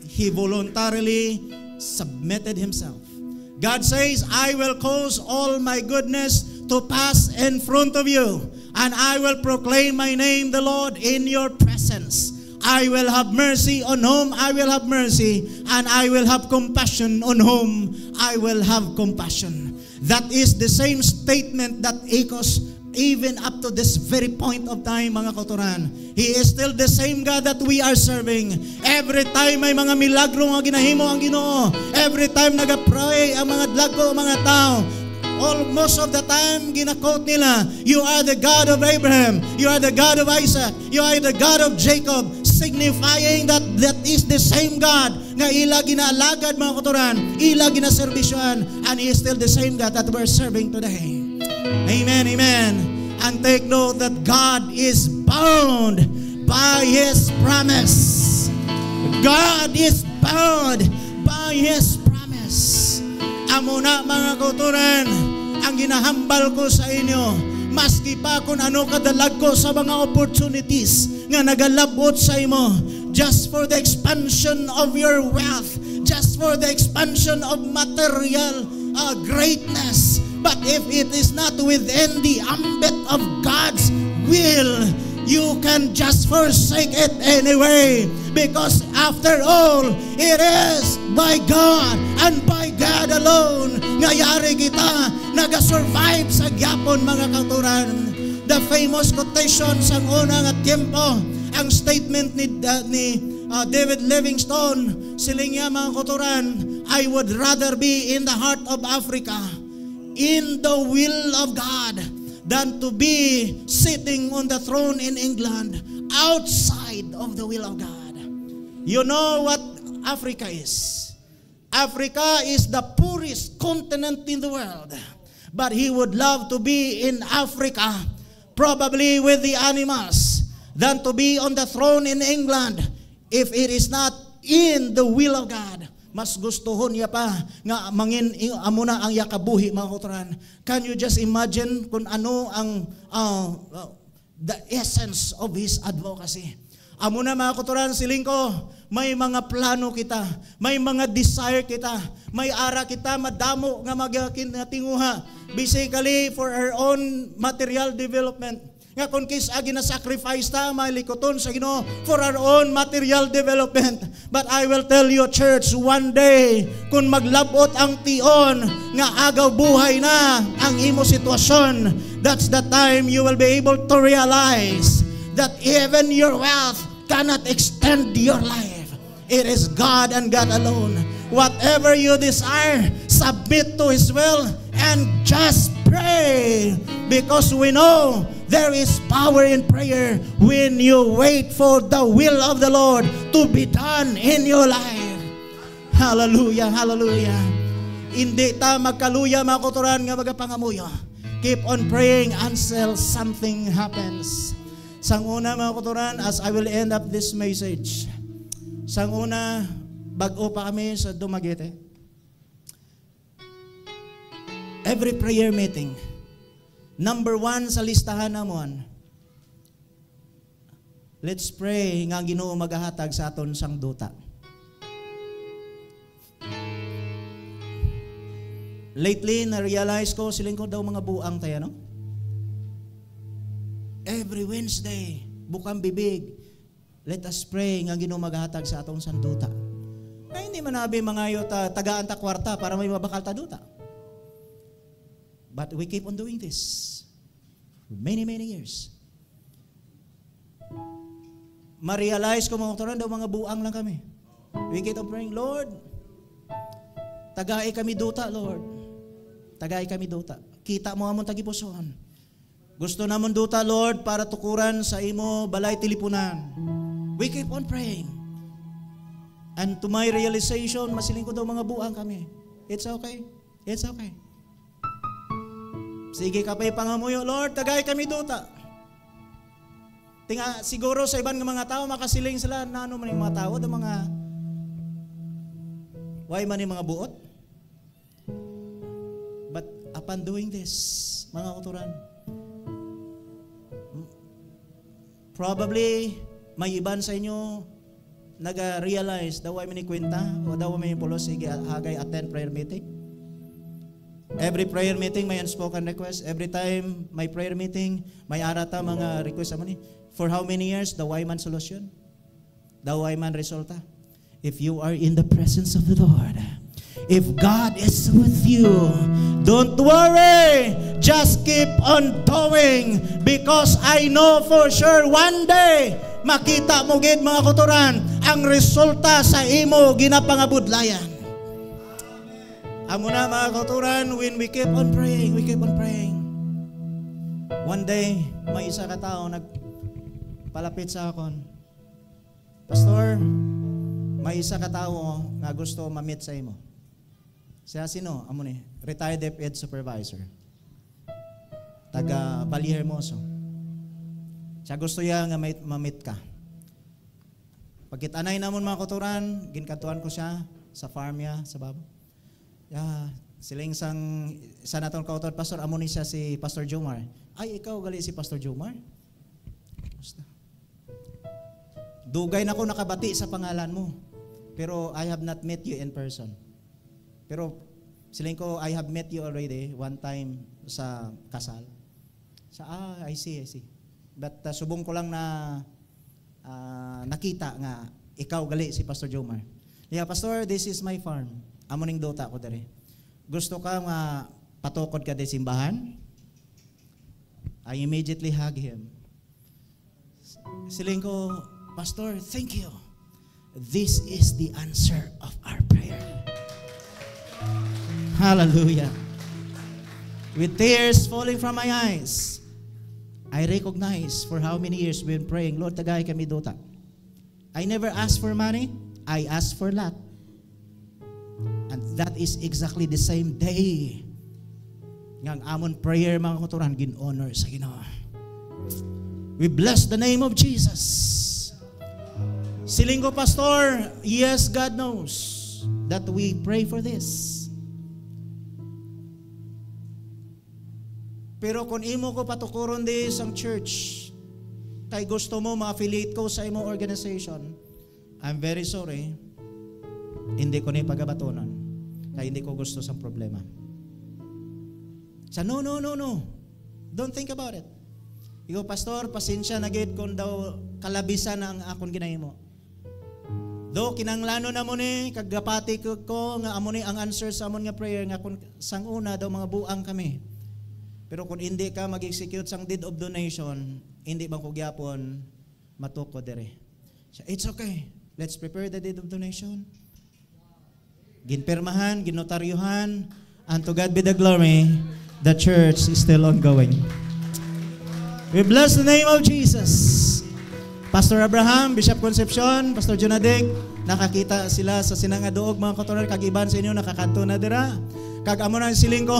Speaker 7: he voluntarily submitted himself. God says, I will cause all my goodness to pass in front of you, and I will proclaim my name, the Lord, in your presence. I will have mercy on whom I will have mercy, and I will have compassion on whom I will have compassion. That is the same statement that echoes even up to this very point of time, mga kautoran. He is still the same God that we are serving. Every time may mga milagro nga ginahimo ang Ginoo, every time nagapray ang mga dlago, mga tao, most of the time ginakot nila, you are the God of Abraham, you are the God of Isaac, you are the God of Jacob, signifying that that is the same God nga ila ginaalagad mga kautoran, ila ginaserbisyoan, and He is still the same God that we're serving today. Amen, amen. And take note that God is bound by His promise. God is bound by His promise. Amo na mga kauturan, ang ginahambal ko sa inyo, maski pa kung ano kadalag ko sa mga opportunities nga nagalabot sa imo, just for the expansion of your wealth, just for the expansion of material greatness. But if it is not within the ambit of God's will, you can just forsake it anyway. Because after all, it is by God and by God alone nga yari kita nagasurvive sa gyapon mga kauturan. The famous quotation sa unang at tiempo, ang statement ni David Livingstone, siling niya mga kauturan, I would rather be in the heart of Africa, in the will of God, than to be sitting on the throne in England outside of the will of God. You know what Africa is? Africa is the poorest continent in the world. But he would love to be in Africa, probably with the animals, than to be on the throne in England if it is not in the will of God. Mas gustuhon niya pa nga mangin amo na ang yakabuhi mga kauturan. Can you just imagine kung ano ang the essence of his advocacy? Amo na mga kauturan, siling ko, may mga plano kita, may mga desire kita, may ara kita madamo nga magkinatinguha, basically for our own material development. Nga kung kisa gina-sacrifice ta, malikoton sa Ginoo for our own material development. But I will tell you, church, one day, kung maglabot ang tion, nga agaw buhay na ang imo sitwasyon, that's the time you will be able to realize that even your wealth cannot extend your life. It is God and God alone. Whatever you desire, submit to His will and just pray, because we know there is power in prayer when you wait for the will of the Lord to be done in your life. Hallelujah, hallelujah. Hindi ta magkaluya mga kauturan nga magapangamuyo. Keep on praying until something happens. Sang una mga kauturan, as I will end up this message, sang una, bago pa kami sa Dumaguete, every prayer meeting, Number 1 sa listahan namon. Let's pray nga Ginoo magahatag sa aton sang duta. Lately, na-realize ko, siling ko daw mga buang tayo, no? Every Wednesday, bukang bibig, let us pray nga Ginoo magahatag sa atong sanduta. Ay, hindi manabi mga yo tagaan ta kwarta para may mabakal ta duta. But we keep on doing this for many, many years. Ma-realize ko mga kauturan daw mga buang lang kami. We keep on praying, Lord, tagaay kami duta, Lord. Tagay kami duta. Kita mo amon tagipuson. Gusto namon duta, Lord, para tukuran sa imo balay tilipunan. We keep on praying. And to my realization, masiling ko daw mga buang kami. It's okay. It's okay. Sige ka pa'y pangamuyo, Lord, tagay kami duta. Tinga, siguro sa ibang mga tao, makasiling sila na ano man yung mga tao, mga why man yung mga buot. But upon doing this, mga kauturan, probably may iban sa inyo nag-realize daw ay minikwenta o daw may pulos sige hagay attend prayer meeting. Every prayer meeting may unspoken request. Every time may prayer meeting may arata mga request mo ni. For how many years the Wyman solution? The Wyman resulta. If you are in the presence of the Lord, if God is with you, don't worry. Just keep on doing because I know for sure one day makita mo gid mga kauturan ang resulta sa imo ginapangabudlayan. Amo na mga kauturan, when we keep on praying, we keep on praying. One day, may isa ka tao nagpalapit sa akon. Pastor, may isa ka tao nga gusto ma-meet sa imo. Siya sino? Amo ni, retired DepEd supervisor. Taga Bali Hermoso. Siya gusto niya nga ma-meet ka. Pagkitanay namon mga kauturan, ginkantuan ko siya sa farm niya, sa baba. Siling sa naton kauturan, Pastor, amo ni siya si Pastor Jomar. Ay, ikaw gali si Pastor Jomar? Basta. Dugay na ko nakabati sa pangalan mo. Pero I have not met you in person. Pero siling ko, I have met you already one time sa kasal. I see. But subong ko lang na nakita nga ikaw gali si Pastor Jomar. Yeah, Pastor, this is my farm. Amo ning dota ko dere. Gusto ka nga patukod ka di simbahan? I immediately hug him. Siling ko, Pastor, thank you. This is the answer of our prayer. Hallelujah. With tears falling from my eyes, I recognize for how many years we've been praying, Lord, tagay kami dota. I never asked for money. I asked for lot. And that is exactly the same day ngang amon prayer mga kauturan gin-honor sa Ginoo. We bless the name of Jesus. Siling ko, Pastor, yes, God knows that we pray for this. Pero kung imo ko patukuron di sang church, kay gusto mo ma-affiliate ko sa imo organization, I'm very sorry, hindi ko ni pagabatonan, kay hindi ko gusto sang problema. No. Don't think about it. Ikaw, Pastor, pasensya na gid kung daw kalabisan ang akon ginahimo. Do kinanglano na mo ni kagapati ko nga amo ni ang answer sa amon nga prayer nga kung sang una daw mga buang kami. Pero kung hindi ka mag-execute sang deed of donation, hindi bang kugyapon matuko dere. It's okay. Let's prepare the deed of donation. Ginpermahan, ginotaryuhan, and to God be the glory, the church is still ongoing. We bless the name of Jesus. Pastor Abraham, Bishop Concepcion, Pastor Jonadig, nakakita sila sa sinangadoog mga kauturan, kag-iban sa inyo, nakakanto na dira. Kag amo na siling ko,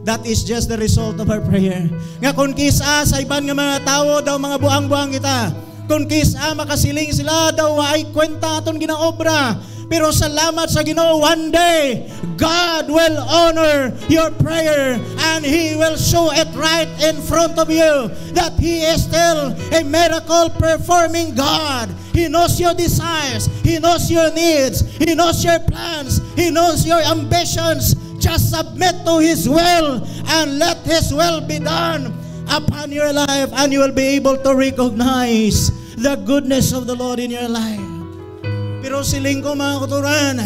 Speaker 7: that is just the result of our prayer. Nga kung kisa sa iban nga mga tao daw mga buang-buang kita, kung kisa makasiling sila daw ay kwenta aton ginaobra, Pero salamat sa Ginoo, one day, God will honor your prayer and He will show it right in front of you that He is still a miracle performing God. He knows your desires. He knows your needs. He knows your plans. He knows your ambitions. Just submit to His will and let His will be done upon your life, and you will be able to recognize the goodness of the Lord in your life. Pero siling ko mga kauturan,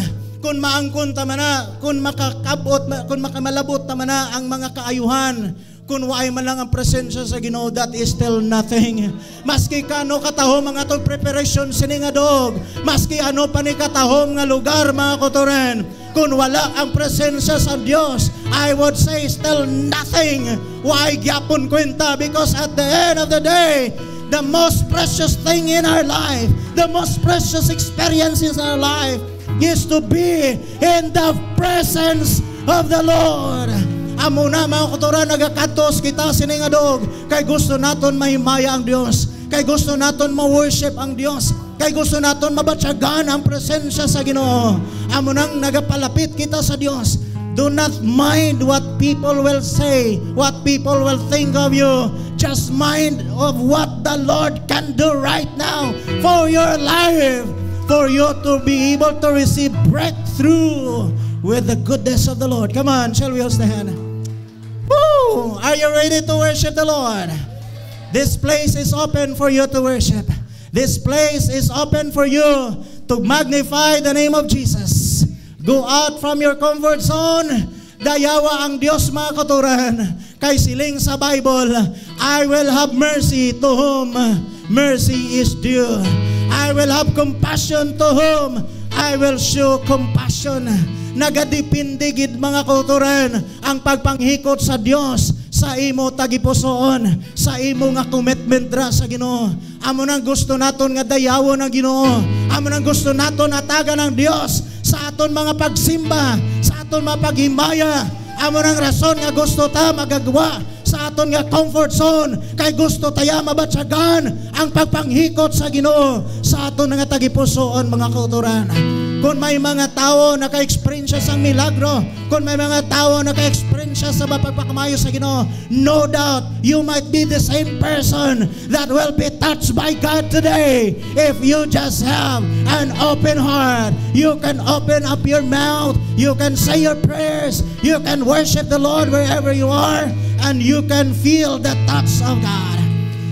Speaker 7: kung maangkon tama na, kung makakabot, kung makamalabot tama na ang mga kaayuhan, kung waay man lang ang presensya sa Ginoo, that is still nothing. Maski kano katahom ang atong preparation sini nga dog, maski ano pa ni katahom nga lugar mga kauturan, kung wala ang presensya sa Dios, I would say still nothing. Why gyapon kwenta? Because at the end of the day, the most precious thing in our life, the most precious experience in our life is to be in the presence of the Lord. Amo na mga kauturan, nagakatos kita siningadog, kay gusto naton mahimaya ang Dios, kay gusto naton ma-worship ang Dios, kay gusto naton mabatyagan ang presensya sa Ginoo. Amo nang nagapalapit kita sa Dios. Do not mind what people will say, what people will think of you. Just mind of what the Lord can do right now for your life, for you to be able to receive breakthrough with the goodness of the Lord. Come on, shall we all stand? Woo! Are you ready to worship the Lord? This place is open for you to worship. This place is open for you to magnify the name of Jesus. Go out from your comfort zone. Dayawa ang Diyos mga kauturan. Kay siling sa Bible, I will have mercy to whom mercy is due. I will have compassion to whom I will show compassion. Nagadipindigid mga kauturan ang pagpanghikot sa Dios sa imo tagipusoon, sa imo nga commitment ra sa Ginoo. Amo nang gusto naton nga dayawon ang Ginoo. Amo nang gusto naton atagan ng Dios sa aton mga pagsimba, sa aton mga paghimaya. Amo nang rason nga gusto ta magagawa sa aton nga comfort zone, kay gusto taya mabatyagan ang pagpanghikot sa Ginoo sa aton nga tagipusoon mga kauturan. Kung may mga tao na ka-experience sa milagro, kung may mga tao na ka-experience sa pagpapakamayo sa Ginoo, no doubt you might be the same person that will be touched by God today. If you just have an open heart, you can open up your mouth, you can say your prayers, you can worship the Lord wherever you are, and you can feel the touch of God.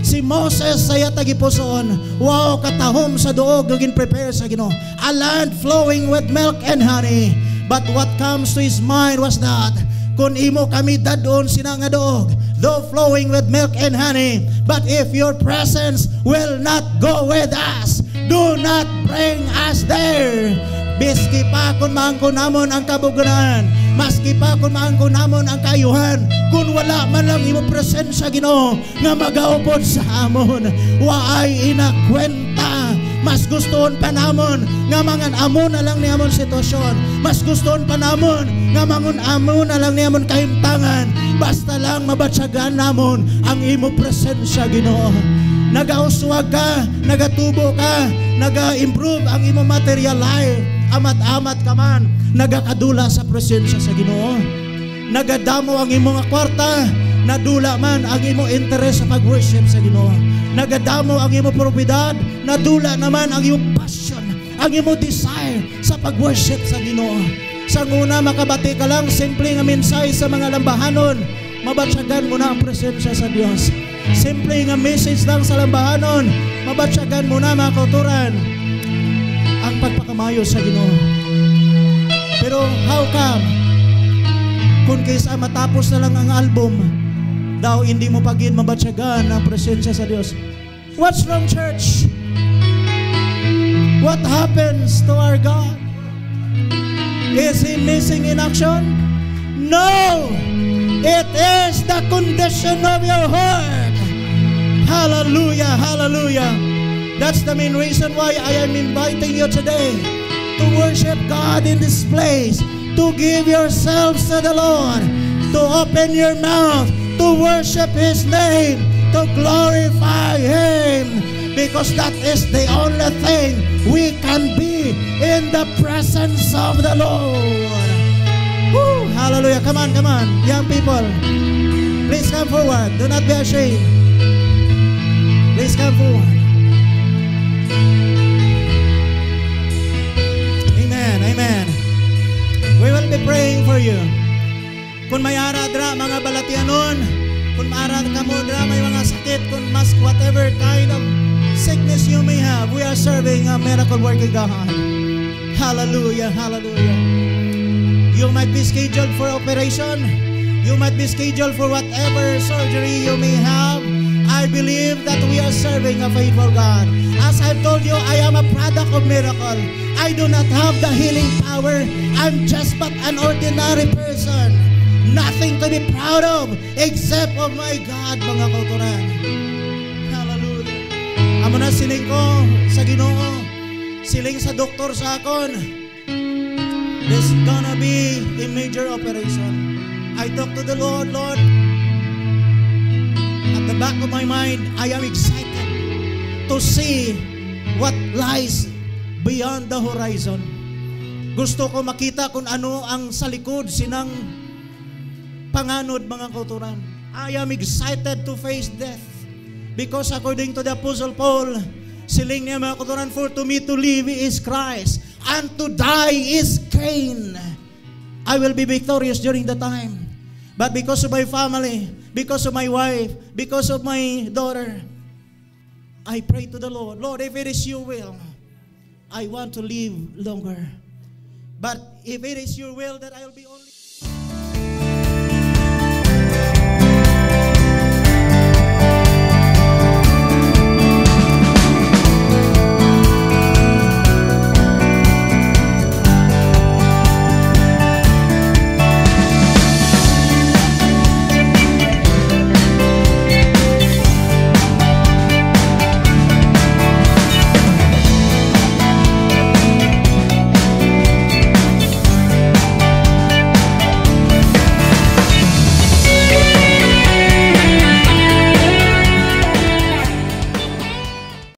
Speaker 7: Si Moses saya tagipusoon, wow, katahom sa duog naging prepare sa Ginoo, a land flowing with milk and honey. But what comes to his mind was that kung imo kami dadon sina nga duog, though flowing with milk and honey, but if your presence will not go with us, do not bring us there. Biski pa kung maangkon namon ang kabugunan, maski pa kung maangkon namon ang kayuhan, kung wala man lang imo presensya Ginoo nga magaupod sa amon, waay inakwenta. Mas gustoon pa namon nga mangan amon na lang ni amon sitwasyon, mas gustoon pa namon nga mangun amon na lang ni amon kahimtangan, basta lang mabatyagan namon ang imo presensya Ginoo. Nagauswag ka, nagatubo ka, naga-improve ang imo material life, amat-amat ka man, nagakadula sa presensya sa Ginoo. Nagadamo ang imo nga kwarta, nadula man ang imo interes sa pag-worship sa Ginoo. Nagadamo ang imo probidad, nadula naman ang imo passion, ang imo desire sa pag-worship sa Ginoo. Sa una makabati ka lang, simple nga mensahe sa mga lambahanon, mabatyagan mo na ang presensya sa Dios. Simple nga message lang sa lambahanon, mabatyagan mo na mga kauturan ang pagpakamayo sa Ginoo. Pero how come kung kaysa matapos na lang ang album, daw hindi mo pagin mabatyagan ang presensya sa Dios? What's wrong, church? What happens to our God? Is He missing in action? No! It is the condition of your heart. Hallelujah, hallelujah. That's the main reason why I am inviting you today to worship God in this place, to give yourselves to the Lord, to open your mouth, to worship His name, to glorify Him, because that is the only thing we can be be in the presence of the Lord. Woo! Hallelujah. Come on, young people. Please come forward. Do not be ashamed. Please come forward. Amen. We will be praying for you. Kung may ara dra mga balatianon, kung maara ka mo dra may mga sakit, kung mas whatever kind of sickness you may have, we are serving a miracle working God. Hallelujah. You might be scheduled for operation. You might be scheduled for whatever surgery you may have. I believe that we are serving a faithful God. As I've told you, I am a product of miracle. I do not have the healing power. I'm just but an ordinary person. Nothing to be proud of except of my God, mga kauturan. Hallelujah. Amo na siling ko sa Ginoo, siling sa doktor sa akon. There's gonna be a major operation. I talk to the Lord, at the back of my mind, I am excited to see what lies beyond the horizon. Gusto ko makita kung ano ang sa likod sinang panganod, mga kauturan. I am excited to face death because according to the Apostle Paul, siling niya, mga kauturan, for to me to live is Christ and to die is gain. I will be victorious during the time. But because of my family, because of my wife, because of my daughter, I pray to the Lord, Lord, if it is your will, I want to live longer. But if it is your will that I will be only